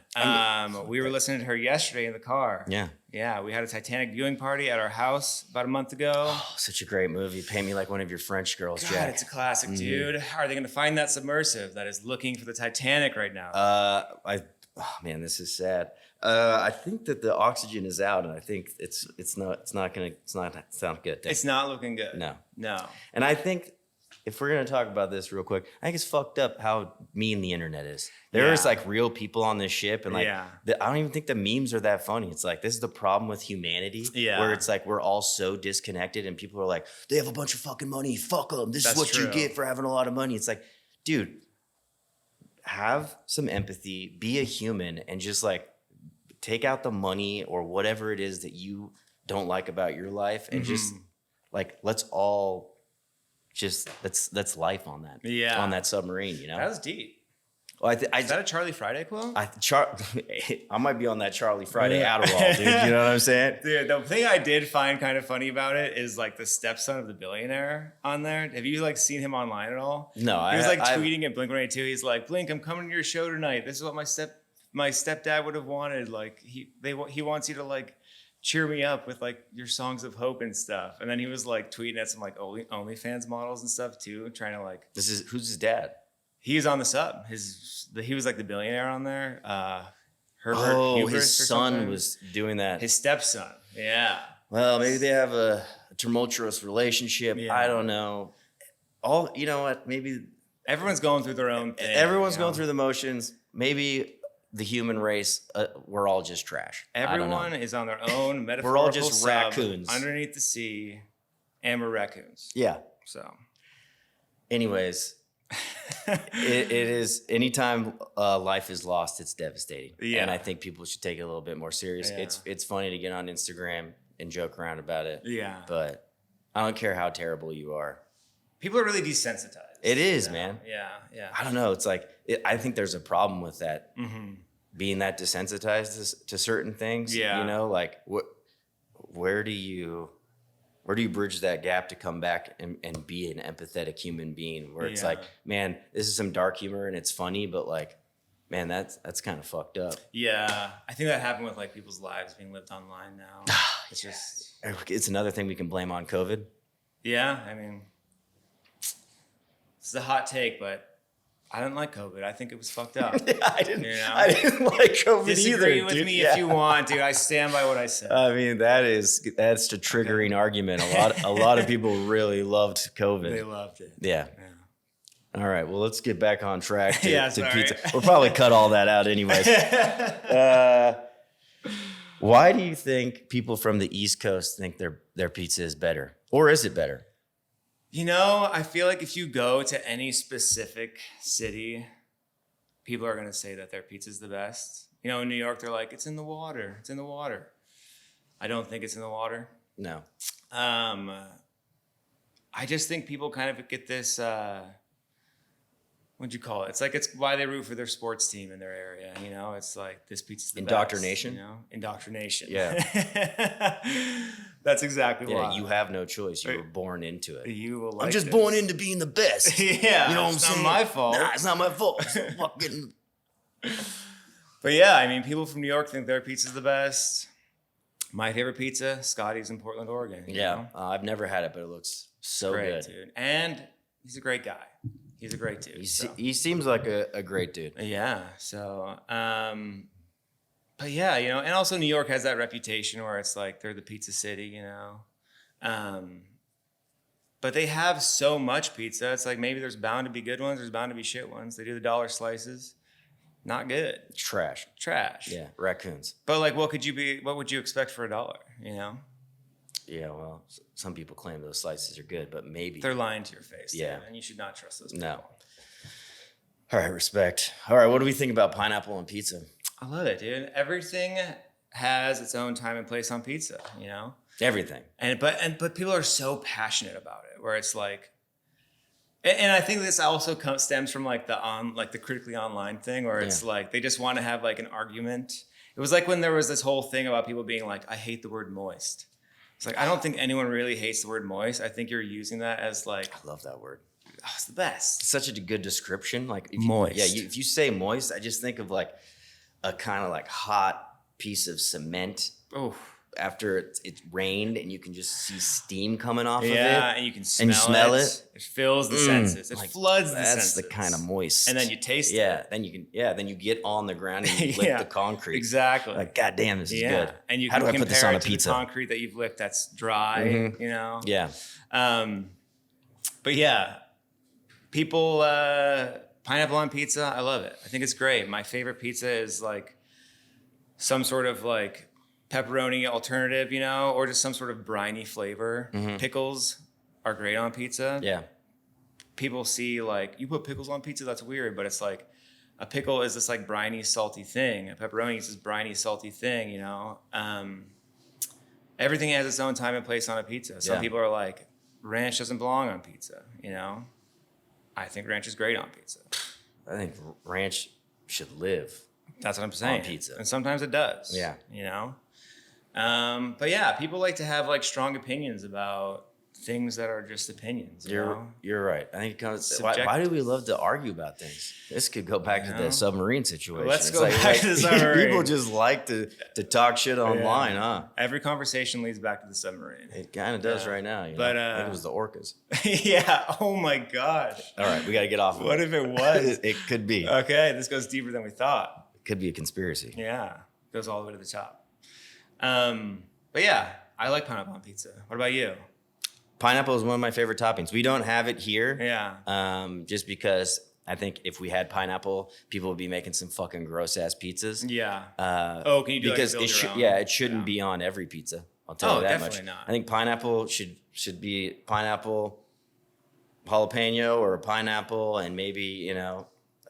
We were listening to her yesterday in the car. Yeah. Yeah, we had a Titanic viewing party at our house about a month ago. Oh, such a great movie. Pay me like one of your French girls, God, Jack. it's a classic, dude. Are they going to find that submersive that is looking for the Titanic right now? Man, this is sad. I think that the oxygen is out, and I think it's not sound good. It's not looking good. No. And I think if we're gonna talk about this real quick, I think it's fucked up how mean the internet is. There's like real people on this ship, and I don't even think the memes are that funny. It's like this is the problem with humanity, where it's like we're all so disconnected, and people are like, they have a bunch of fucking money, fuck them. This is what you get for having a lot of money. It's like, dude, have some empathy, be a human, and just like take out the money or whatever it is that you don't like about your life, and just like let's all just that's life on that on that submarine, you know. That was deep. Well, is that a Charlie Friday quote? I might be on that Charlie Friday Adderall, dude. You know what I'm saying? Dude, the thing I did find kind of funny about it is like the stepson of the billionaire on there. Have you like seen him online at all? No, he was like tweeting at Blink-182. He's like, Blink, I'm coming to your show tonight. This is what my stepdad would have wanted. Like he wants you to like cheer me up with like your songs of hope and stuff. And then he was like tweeting at some like OnlyFans models and stuff too, trying to like. Who's his dad? He's on the sub. He was like the billionaire on there. Herbert. Oh, Hubris his son something. was doing that. His stepson. Yeah. Well, maybe they have a tumultuous relationship. Yeah. I don't know. You know what? Maybe everyone's going through their own thing. Everyone's going through the motions. Maybe the human race, we're all just trash. Everyone is on their own metaphorical we're all just raccoons underneath the sea, and we're raccoons. Yeah. So, anyways, it is anytime life is lost, it's devastating. Yeah. And I think people should take it a little bit more serious. Yeah. It's funny to get on Instagram and joke around about it. Yeah. But I don't care how terrible you are. People are really desensitized. It is, man. Yeah. I don't know. It's like, I think there's a problem with that, being that desensitized to certain things. Yeah. You know, like where do you bridge that gap to come back and be an empathetic human being where it's like, man, this is some dark humor and it's funny, but like, man, that's kind of fucked up. Yeah. I think that happened with like people's lives being lived online now. It's another thing we can blame on COVID. Yeah. I mean, this is a hot take, but I didn't like COVID. I think it was fucked up. I didn't like COVID Disagree either. with me if you want, dude. I stand by what I said. I mean, that's a triggering argument. A lot of people really loved COVID. They loved it. Yeah. All right. Well, let's get back on track to pizza. We'll probably cut all that out anyways. Why do you think people from the East Coast think their pizza is better? Or is it better? You know, I feel like if you go to any specific city, people are going to say that their pizza's the best. You know, in New York, they're like, it's in the water. It's in the water. I don't think it's in the water. No. I just think people kind of get this what'd you call it? It's like it's why they root for their sports team in their area. You know, it's like this pizza's the Indoctrination? best. You know, indoctrination. Yeah. That's exactly why. Yeah, you have no choice. You were born into it. You will like I'm just this. born into being the best. Yeah, you know what I'm it's saying? not my fault. Nah, it's not my fault. It's fucking... But yeah, I mean, people from New York think their pizza's the best. My favorite pizza, Scotty's in Portland, Oregon. You know? I've never had it, but it looks so great, good. Dude. And he's a great guy. He's a great dude. He seems like a great dude. Yeah. So, but yeah, you know, and also New York has that reputation where it's like they're the pizza city, you know. But they have so much pizza. It's like maybe there's bound to be good ones. There's bound to be shit ones. They do the dollar slices. Not good. Trash. Yeah. Raccoons. But like, what would you expect for $1? You know? Yeah, well, some people claim those slices are good, but maybe. They're lying to your face. Yeah. Dude, and you should not trust those people. No. All right, respect. All right, what do we think about pineapple on pizza? I love it, dude. Everything has its own time and place on pizza, you know? Everything. But people are so passionate about it, where it's like, and I think this also stems from like the critically online thing, where it's like they just want to have like an argument. It was like when there was this whole thing about people being like, I hate the word moist. It's like, I don't think anyone really hates the word moist. I think you're using that as like, I love that word. Oh, it's the best. It's such a good description. Like moist. If you say moist, I just think of like a kind of like hot piece of cement. Oh. After it's rained and you can just see steam coming off of it. Yeah, and you can smell it. It fills the senses. It like, floods the senses. That's the kind of moist. And then you taste it. Then you get on the ground and you lick the concrete. Exactly. Like, God damn, this is good. And you How can do I put this on a to pizza? The concrete that you've licked that's dry, you know? Yeah. But yeah, people, pineapple on pizza, I love it. I think it's great. My favorite pizza is like some sort of like pepperoni alternative, you know, or just some sort of briny flavor. Pickles are great on pizza. Yeah. People see like, you put pickles on pizza, that's weird, but it's like a pickle is this like briny, salty thing. A pepperoni is this briny, salty thing, you know. Everything has its own time and place on a pizza. Some people are like, ranch doesn't belong on pizza, you know. I think ranch is great on pizza. I think ranch should live. That's what I'm saying. On pizza. And sometimes it does. Yeah. You know? But yeah, people like to have like strong opinions about things that are just opinions. You're right. I think it comes. Why do we love to argue about things? This could go back to the submarine situation. Let's go back to the submarine. People just like to talk shit online, huh? Every conversation leads back to the submarine. It kind of does right now. You know? But maybe it was the orcas. Yeah. Oh my gosh. All right, we got to get off. What if it was? It could be. Okay, this goes deeper than we thought. It could be a conspiracy. Yeah, goes all the way to the top. But yeah, I like pineapple on pizza. What about you? Pineapple is one of my favorite toppings. We don't have it here. Yeah. Just because I think if we had pineapple, people would be making some fucking gross ass pizzas. Yeah. Can you do because like it shouldn't be on every pizza. I'll tell you that much. Definitely not. I think pineapple should be pineapple jalapeno or pineapple and maybe, you know,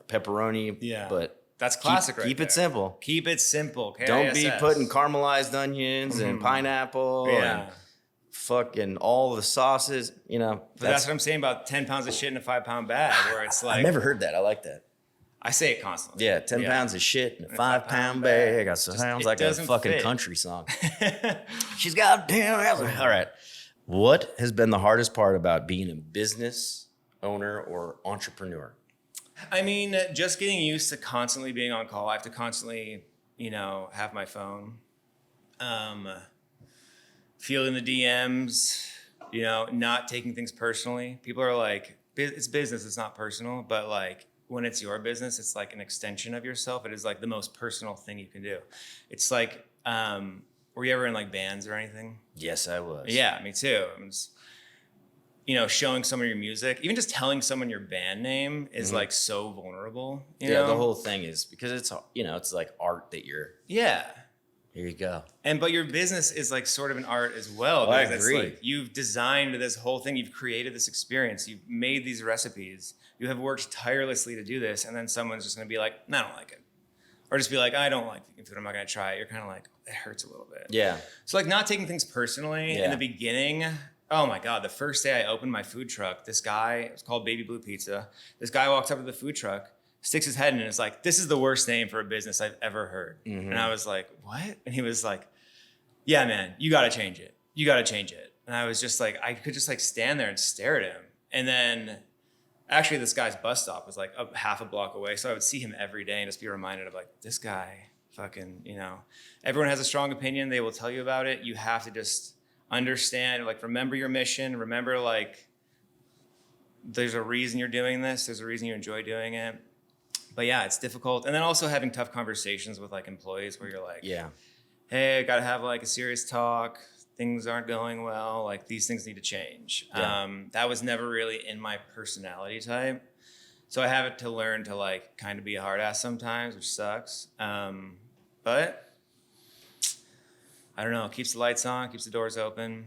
pepperoni. Yeah. But that's classic keep it simple. Keep it simple. K-I-S-S. Don't be putting caramelized onions and pineapple and fucking all the sauces, you know. But that's what I'm saying about 10 pounds of shit in a 5-pound bag, where it's like. I never heard that. I like that. I say it constantly. Yeah, 10 pounds of shit in a 5-pound bag. That sounds like a fucking country song. She's got damn. All right. What has been the hardest part about being a business owner or entrepreneur? I mean, just getting used to constantly being on call. I have to constantly, you know, have my phone. Feeling the DMs, you know, not taking things personally. People are like, it's business, it's not personal. But like, when it's your business, it's like an extension of yourself. It is like the most personal thing you can do. It's like, were you ever in like bands or anything? Yes, I was. Yeah, me too. You know, showing someone your music, even just telling someone your band name is like so vulnerable. You know? The whole thing is because it's, you know, it's like art that you're. Yeah. Here you go. But your business is like sort of an art as well. Oh, I agree. It's like you've designed this whole thing. You've created this experience. You've made these recipes. You have worked tirelessly to do this. And then someone's just going to be like, no, I don't like it. Or just be like, I don't like vegan food. I'm not going to try it. You're kind of like, it hurts a little bit. Yeah. So like not taking things personally in the beginning Oh my God. The first day I opened my food truck, this guy, it's called Baby Blue Pizza. This guy walks up to the food truck, sticks his head in and is like, this is the worst name for a business I've ever heard. And I was like, what? And he was like, yeah, man, you got to change it. You got to change it. And I was just like, I could just like stand there and stare at him. And then actually this guy's bus stop was like half a block away. So I would see him every day and just be reminded of like, this guy fucking, everyone has a strong opinion. They will tell you about it. You have to just understand, like, remember your mission. Remember, like, there's a reason you're doing this. There's a reason you enjoy doing it. But yeah, it's difficult. And then also having tough conversations with like employees where you're like, hey, I got to have like a serious talk. Things aren't going well. Like, these things need to change. Yeah. That was never really in my personality type. So I have to learn to like kind of be a hard ass sometimes, which sucks. But I don't know, it keeps the lights on, keeps the doors open.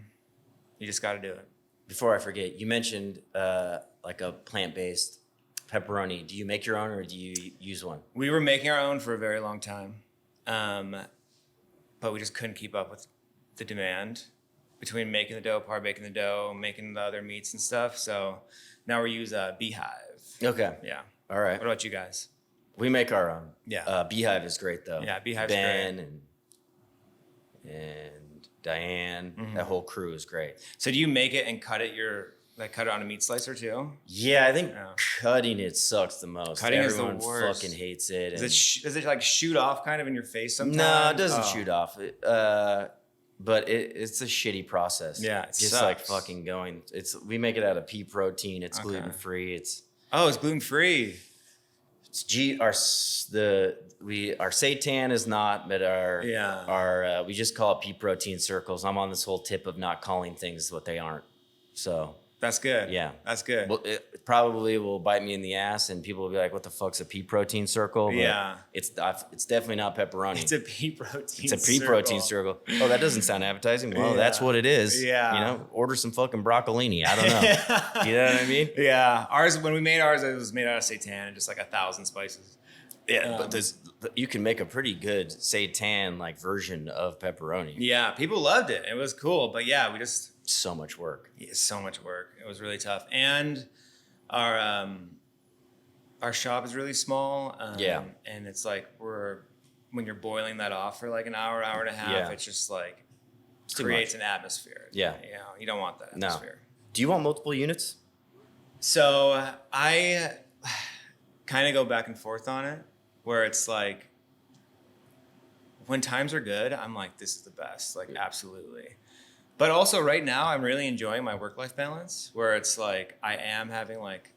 You just got to do it. Before I forget, you mentioned like a plant-based pepperoni. Do you make your own or do you use one? We were making our own for a very long time. But we just couldn't keep up with the demand between making the dough, par-baking the dough, making the other meats and stuff. So now we use Beehive. Okay. Yeah. All right. What about you guys? We make our own. Yeah. Beehive is great though. Yeah, Beehive's Ben great. and Diane, that whole crew is great. So do you make it and cut it on a meat slicer too? Yeah, I think cutting it sucks the most. Cutting Everyone is the worst. Fucking hates it. Does it like shoot off kind of in your face sometimes? No, it doesn't shoot off. But it's a shitty process. Yeah, it just sucks. like fucking going. We make it out of pea protein. It's gluten free. It's gluten free. Our seitan is not, but our we just call it pea protein circles. I'm on this whole tip of not calling things what they aren't. So that's good. Yeah, that's good. Well, it probably will bite me in the ass, and people will be like, "What the fuck's a pea protein circle?" But yeah, it's definitely not pepperoni. It's a pea protein. It's a pea protein circle. Oh, that doesn't sound appetizing. Well, that's what it is. Yeah, order some fucking broccolini. I don't know. You know what I mean? Yeah, when we made ours, it was made out of seitan and just like 1,000 spices. Yeah, but you can make a pretty good seitan like version of pepperoni. Yeah, people loved it. It was cool, but yeah, we just so much work. Yeah, so much work. It was really tough, and our shop is really small. And it's like when you're boiling that off for like an hour and a half, it's just like creates an atmosphere. Yeah, you don't want that atmosphere. No. Do you want multiple units? So I kind of go back and forth on it, where it's like when times are good, I'm like, this is the best, like absolutely. But also right now, I'm really enjoying my work-life balance, where it's like I am having like,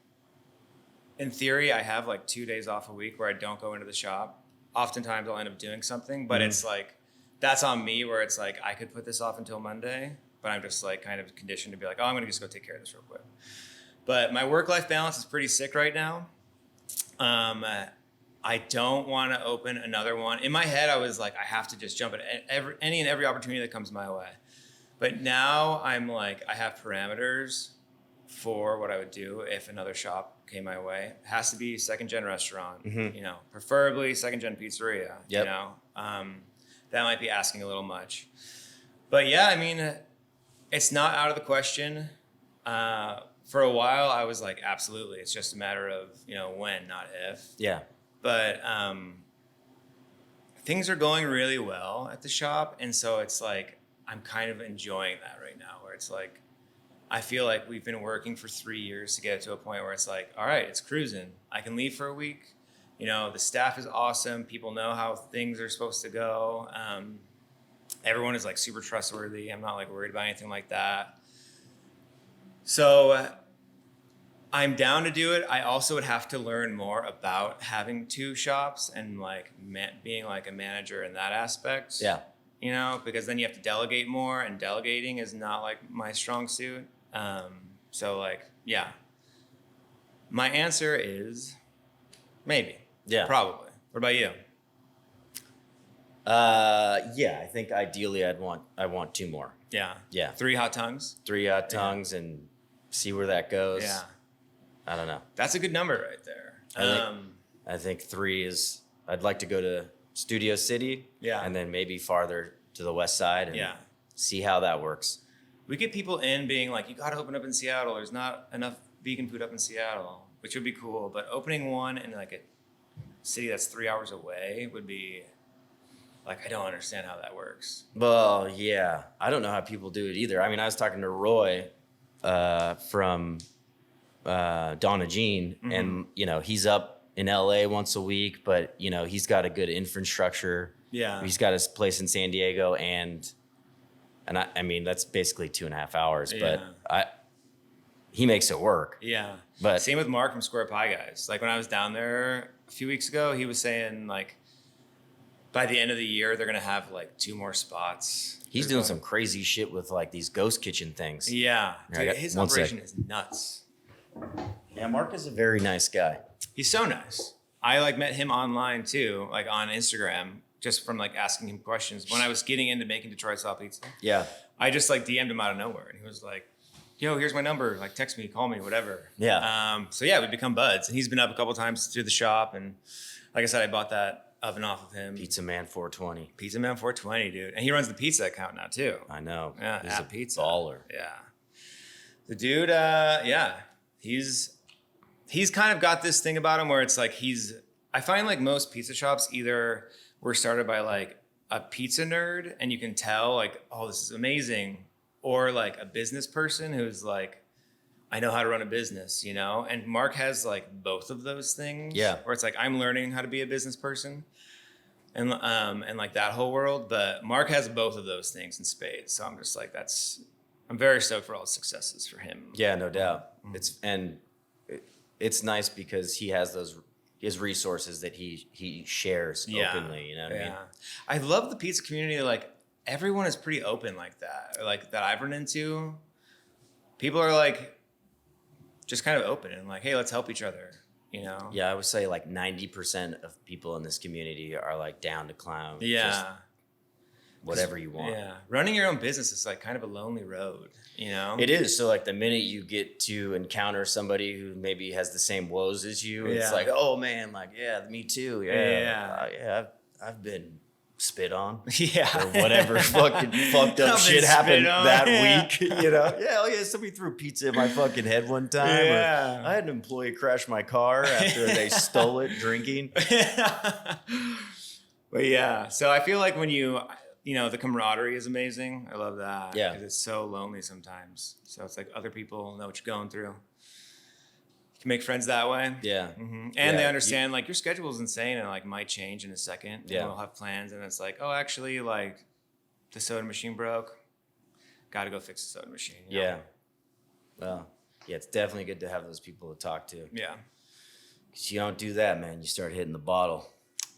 in theory, I have like 2 days off a week where I don't go into the shop. Oftentimes I'll end up doing something, but it's like, that's on me, where it's like, I could put this off until Monday, but I'm just like kind of conditioned to be like, oh, I'm going to just go take care of this real quick. But my work-life balance is pretty sick right now. I don't want to open another one. In my head, I was like, I have to just jump at any and every opportunity that comes my way. But now I'm like, I have parameters for what I would do if another shop came my way. It has to be a second-gen restaurant, preferably second-gen pizzeria. Yep. That might be asking a little much. But yeah, I mean, it's not out of the question. For a while, I was like, absolutely. It's just a matter of, when, not if. Yeah. But things are going really well at the shop. And so it's like, I'm kind of enjoying that right now, where it's like, I feel like we've been working for 3 years to get it to a point where it's like, all right, it's cruising. I can leave for a week. The staff is awesome. People know how things are supposed to go. Everyone is like super trustworthy. I'm not like worried about anything like that. So I'm down to do it. I also would have to learn more about having 2 shops and like being like a manager in that aspect. Yeah. Because then you have to delegate more, and delegating is not like my strong suit. So like, yeah. My answer is maybe. Yeah. Probably. What about you? Yeah, I think ideally I want 2 more. Yeah. Yeah. 3 hot tongues? 3 hot tongues and see where that goes. Yeah. I don't know. That's a good number right there. I think 3 is, I'd like to go to Studio City. Yeah. And then maybe farther to the west side and see how that works. we get people in being like, you got to open up in Seattle. There's not enough vegan food up in Seattle, which would be cool. But opening one in like a city that's 3 hours away would be like, I don't understand how that works. Well, yeah. I don't know how people do it either. I mean, I was talking to Roy from Donna Jean, and, you know, he's up in LA once a week, but, you know, he's got a good infrastructure. Yeah. He's got his place in San Diego, and I mean, that's basically 2.5 hours, but he makes it work. Yeah. But same with Mark from Square Pie Guys. Like when I was down there a few weeks ago, he was saying like, by the end of the year, they're going to have like 2 more spots. He's doing some crazy shit with like these ghost kitchen things. Yeah. Dude, his operation is nuts. Yeah, Mark is a very nice guy. He's so nice. I like met him online too, like on Instagram, just from like asking him questions. When I was getting into making Detroit style pizza. Yeah. I just like DM'd him out of nowhere, and he was like, yo, here's my number. Like text me, call me, whatever. Yeah. So yeah, we become buds, and he's been up a couple times through the shop. And like I said, I bought that oven off of him. Pizza Man 420. Pizza Man 420, dude. And he runs the pizza account now too. I know. Yeah, he's at a pizza. baller. Yeah. The dude, yeah. He's kind of got this thing about him where it's like I find like most pizza shops either were started by like a pizza nerd and you can tell like, oh, this is amazing, or like a business person who's like, I know how to run a business, you know? And Mark has like both of those things. Yeah. Where it's like, I'm learning how to be a business person and like that whole world. But Mark has both of those things in spades. So I'm just like, I'm very stoked for all the successes for him. Yeah, no doubt. It's nice because he has his resources that he shares openly, you know what I mean? I love the pizza community. Like everyone is pretty open like that, or like that I've run into. People are like just kind of open and like, hey, let's help each other, you know? Yeah, I would say like 90% of people in this community are like down to clown. Yeah. Just whatever you want. Yeah. Running your own business is like kind of a lonely road, you know? It is. So like the minute you get to encounter somebody who maybe has the same woes as you, it's like, oh man, like, yeah, me too. Yeah. I've been spit on. Yeah. Or whatever fucking fucked up shit happened that week. You know? Yeah, oh yeah, somebody threw pizza in my fucking head one time. Yeah. Or I had an employee crash my car after they stole it drinking. But yeah, so I feel like when you know, the camaraderie is amazing. I love that. Yeah. Because it's so lonely sometimes. So it's like other people know what you're going through. You can make friends that way. Yeah. Mm-hmm. And they understand like your schedule is insane and like might change in a second. Yeah. And we'll have plans and it's like, oh, actually like the soda machine broke. Got to go fix the soda machine. You know? Yeah. Well, yeah, it's definitely good to have those people to talk to. Yeah. Because you don't do that, man. You start hitting the bottle.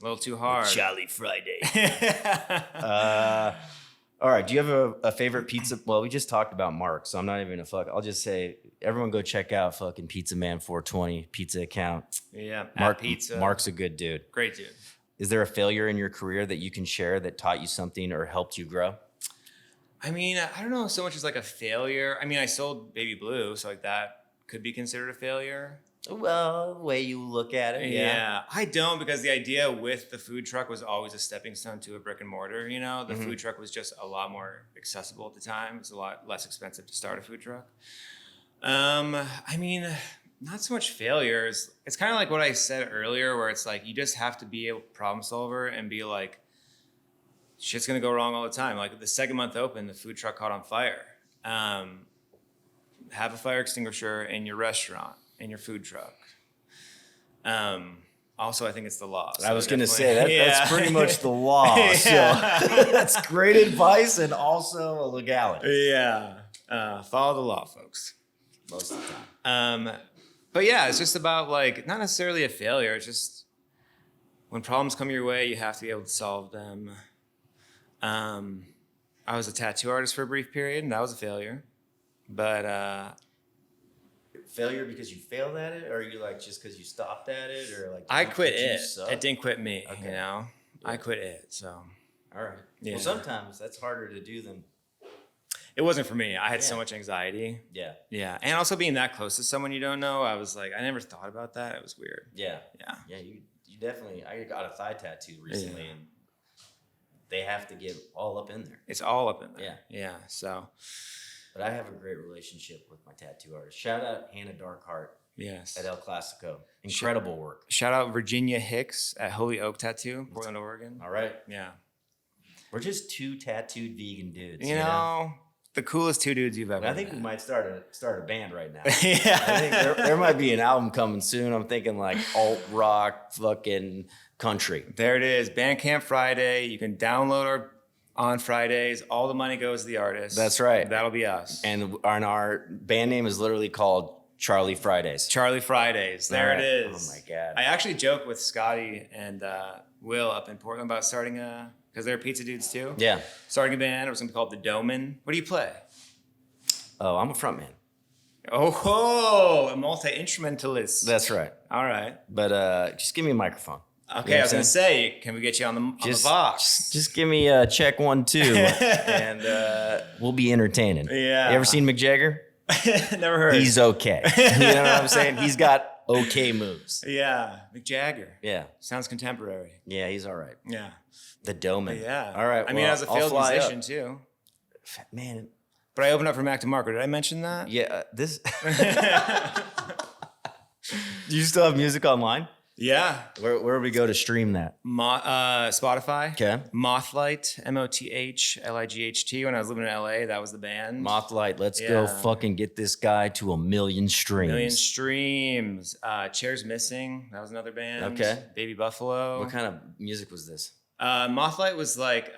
A little too hard. Jolly Friday. All right. Do you have a favorite pizza? Well, we just talked about Mark, so I'm not even gonna fuck. I'll just say, everyone go check out fucking Pizza Man 420 pizza account. Yeah. Mark's a good dude. Great dude. Is there a failure in your career that you can share that taught you something or helped you grow? I mean, I don't know so much as like a failure. I mean, I sold Baby Blue, so like that could be considered a failure. Well, the way you look at it, Yeah, I don't, because the idea with the food truck was always a stepping stone to a brick and mortar. You know, the food truck was just a lot more accessible at the time. It's a lot less expensive to start a food truck. I mean, not so much failures. It's kind of like what I said earlier, where it's like you just have to be a problem solver and be like, shit's gonna go wrong all the time. Like the second month open, the food truck caught on fire. Have a fire extinguisher in your restaurant, in your food truck. Also, I think it's the law. So I was going to say, that's pretty much the law. So that's great advice and also a legality. Yeah. Follow the law, folks. Most of the time. But yeah, it's just about like, not necessarily a failure. It's just when problems come your way, you have to be able to solve them. I was a tattoo artist for a brief period, and that was a failure. But failure because you failed at it, or are you like just because you stopped at it, or like I quit it. It didn't quit me. Okay. You know, Yeah. I quit it. So all right. Yeah. Well, sometimes that's harder to do than. It wasn't for me. I had so much anxiety. Yeah. Yeah, and also being that close to someone you don't know, I was like, I never thought about that. It was weird. Yeah. Yeah. Yeah. You definitely. I got a thigh tattoo recently, and they have to get all up in there. It's all up in there. Yeah. Yeah. So, But I have a great relationship with my tattoo artist. Shout out Hannah Darkheart Yes. at El Clasico. Incredible work. Shout out Virginia Hicks at Holy Oak Tattoo, Portland, Oregon. All right. Yeah. We're just two tattooed vegan dudes. You know, the coolest two dudes you've ever I think met. we might start a band right now. Yeah. I think there might be an album coming soon. I'm thinking like alt rock, fucking country. There it is. Bandcamp Friday. You can download our on Fridays. All the money goes to the artist. That's right. That'll be us. And our band name is literally called Charlie Fridays. Charlie Fridays. There All right. it is. Oh my God. I actually joked with Scotty and Will up in Portland about starting because they're pizza dudes too. Yeah. Starting a band. It was going to be called The Doman. What do you play? Oh, I'm a frontman. Oh, a multi-instrumentalist. That's right. All right. But just give me a microphone. Okay, You know I was what I'm going to say, can we get you on the box? Just give me a check 1, 2, and we'll be entertaining. Yeah. You ever seen Mick Jagger? Never heard. He's okay. You know what I'm saying? He's got okay moves. Yeah, Mick Jagger. Yeah. Sounds contemporary. Yeah, he's all right. Yeah. The Doman. Yeah. All right. I mean, well, as a I'll failed fly musician up. too. Man. But I opened up for Mac DeMarco. Did I mention that? Yeah. This. Do you still have music online? Yeah. Where do we go to stream that? Spotify. Okay. Mothlight, Mothlight. When I was living in LA, that was the band. Mothlight. Let's go fucking get this guy to 1 million streams. Million streams. Chairs Missing. That was another band. Okay. Baby Buffalo. What kind of music was this? Mothlight was like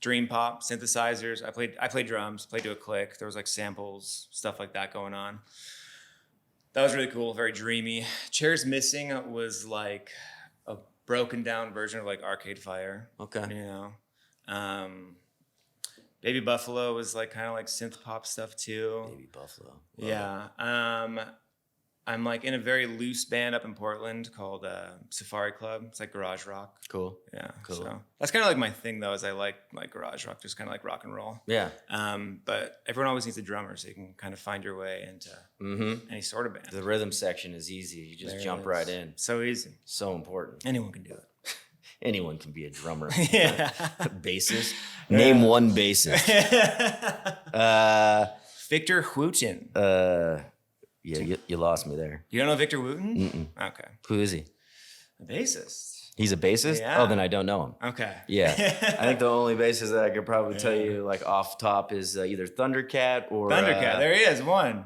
dream pop, synthesizers. I played drums, played to a click. There was like samples, stuff like that going on. That was really cool, very dreamy. Chairs Missing was like a broken down version of like Arcade Fire. Okay. You know. Baby Buffalo was like kind of like synth pop stuff too. Baby Buffalo. Yeah. I'm like in a very loose band up in Portland called Safari Club. It's like garage rock. Cool. Yeah. Cool. So that's kind of like my thing though, is I like garage rock, just kind of like rock and roll. Yeah. But everyone always needs a drummer, so you can kind of find your way into any sort of band. The rhythm section is easy. You just There jump it right is. in. So easy. So important. Anyone can do it. Anyone can be a drummer. Yeah. Bassist. Name one bassist. Victor Wooten. Yeah, you lost me there. You don't know Victor Wooten? Mm-mm. Okay. Who is he? A bassist. He's a bassist? Yeah. Oh, then I don't know him. Okay. Yeah. I think the only bassist that I could probably tell you like off top is either Thundercat or Thundercat. There he is. One.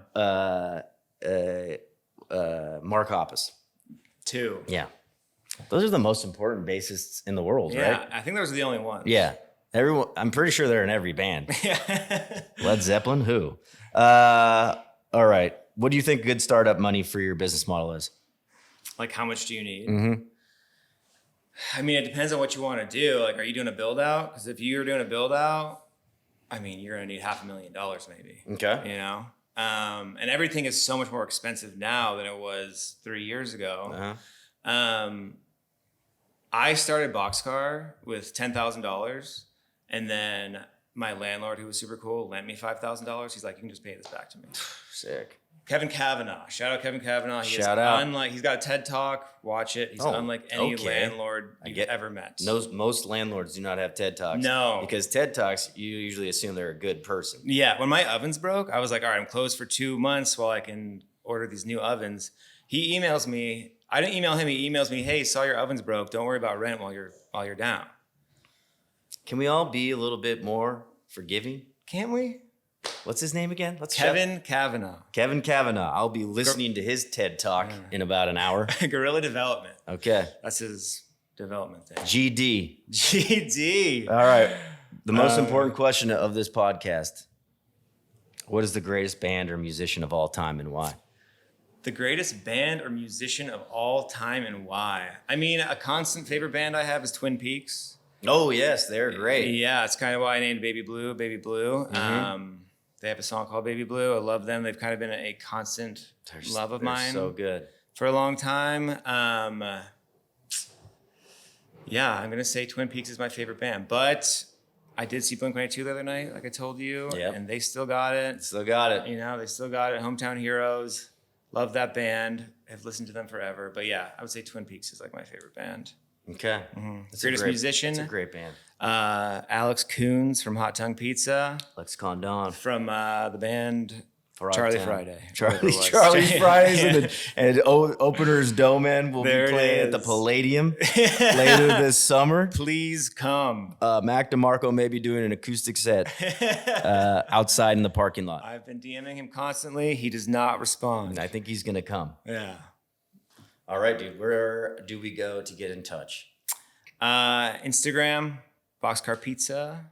Mark Hoppus. 2. Yeah. Those are the most important bassists in the world, Yeah. right? I think those are the only ones. Yeah. Everyone, I'm pretty sure they're in every band. Yeah. Led Zeppelin, who? All right. What do you think good startup money for your business model is? Like, how much do you need? Mm-hmm. I mean, it depends on what you want to do. Like, are you doing a build out? Because if you're doing a build out, I mean, you're going to need $500,000 maybe. Okay. You know? And everything is so much more expensive now than it was 3 years ago. Uh-huh. I started Boxcar with $10,000, and then my landlord, who was super cool, lent me $5,000. He's like, "You can just pay this back to me." Sick. Kevin Kavanaugh. Shout out Kevin Kavanaugh. Shout out. He's got a TED Talk. Watch it. He's unlike any landlord you've ever met. Most landlords do not have TED Talks. No. Because TED Talks, you usually assume they're a good person. Yeah. When my ovens broke, I was like, all right, I'm closed for 2 months while I can order these new ovens. He emails me. I didn't email him. He emails me, "Hey, saw your ovens broke. Don't worry about rent while you're down." Can we all be a little bit more forgiving? Can't we? What's his name again? Kevin Kavanaugh. Kevin Kavanaugh. I'll be listening to his TED Talk in about an hour. Guerrilla Development. Okay. That's his development thing. GD. GD. All right. The most important question of this podcast. What is the greatest band or musician of all time and why? The greatest band or musician of all time and why? I mean, a constant favorite band I have is Twin Peaks. Oh, yes. They're great. Yeah, it's kind of why I named Baby Blue. Mm-hmm. They have a song called Baby Blue. I love them. They've kind of been a constant love of mine. So good. For a long time. Yeah, I'm going to say Twin Peaks is my favorite band. But I did see Blink-182 the other night, like I told you. Yep. And they still got it. Still got it. You know, they still got it. Hometown Heroes. Love that band. I've listened to them forever. But yeah, I would say Twin Peaks is like my favorite band. Okay. Greatest musician. That's a great band. Alex Koons from Hot Tongue Pizza. Lex Condon. From the band Frogtown. Charlie Friday. Charlie Fridays and Opener's Domen will There be it playing at the is. Palladium later this summer. Please come. Mac DeMarco may be doing an acoustic set outside in the parking lot. I've been DMing him constantly. He does not respond. I think he's going to come. Yeah. All right, dude. Where do we go to get in touch? Instagram, Boxcar Pizza.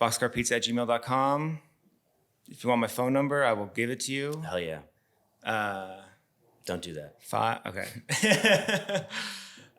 Boxcarpizza@gmail.com. If you want my phone number, I will give it to you. Hell yeah. Don't do that. Okay.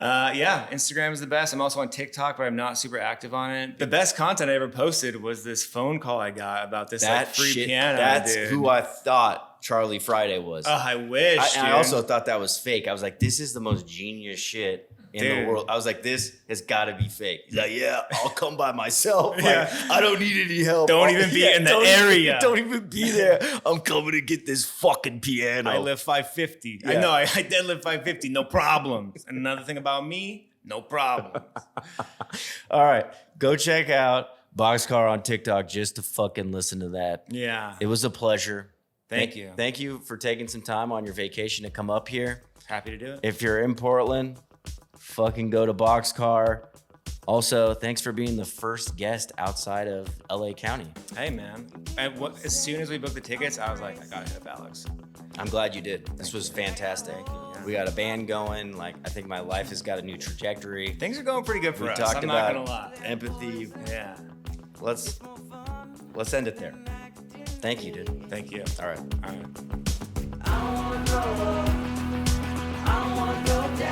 Yeah, Instagram is the best. I'm also on TikTok, but I'm not super active on it. The best content I ever posted was this phone call I got about this free piano. That's dude. who I thought Charlie Friday was. Oh, I wish. I also thought that was fake. I was like, this is the most genius shit in the world. I was like, this has got to be fake. He's like, yeah, I'll come by myself. Yeah. Like, I don't need any help. Don't even be in the area. Don't even be there. I'm coming to get this fucking piano. I live 550. Yeah. I know. I deadlift 550. No problems. And another thing about me, no problems. All right. Go check out Boxcar on TikTok just to fucking listen to that. Yeah. It was a pleasure. Thank you. Thank you for taking some time on your vacation to come up here. Happy to do it. If you're in Portland, fucking go to Boxcar. Also, thanks for being the first guest outside of LA County. Hey, man. As soon as we booked the tickets, I was like, I gotta hit up Alex. I'm glad you did. This was fantastic. Yeah. We got a band going. Like, I think my life has got a new trajectory. Things are going pretty good for We us. talked I'm about not gonna lie. empathy. Yeah. Let's end it there. Thank you, dude. Thank you. All right. All right. I wanna go down.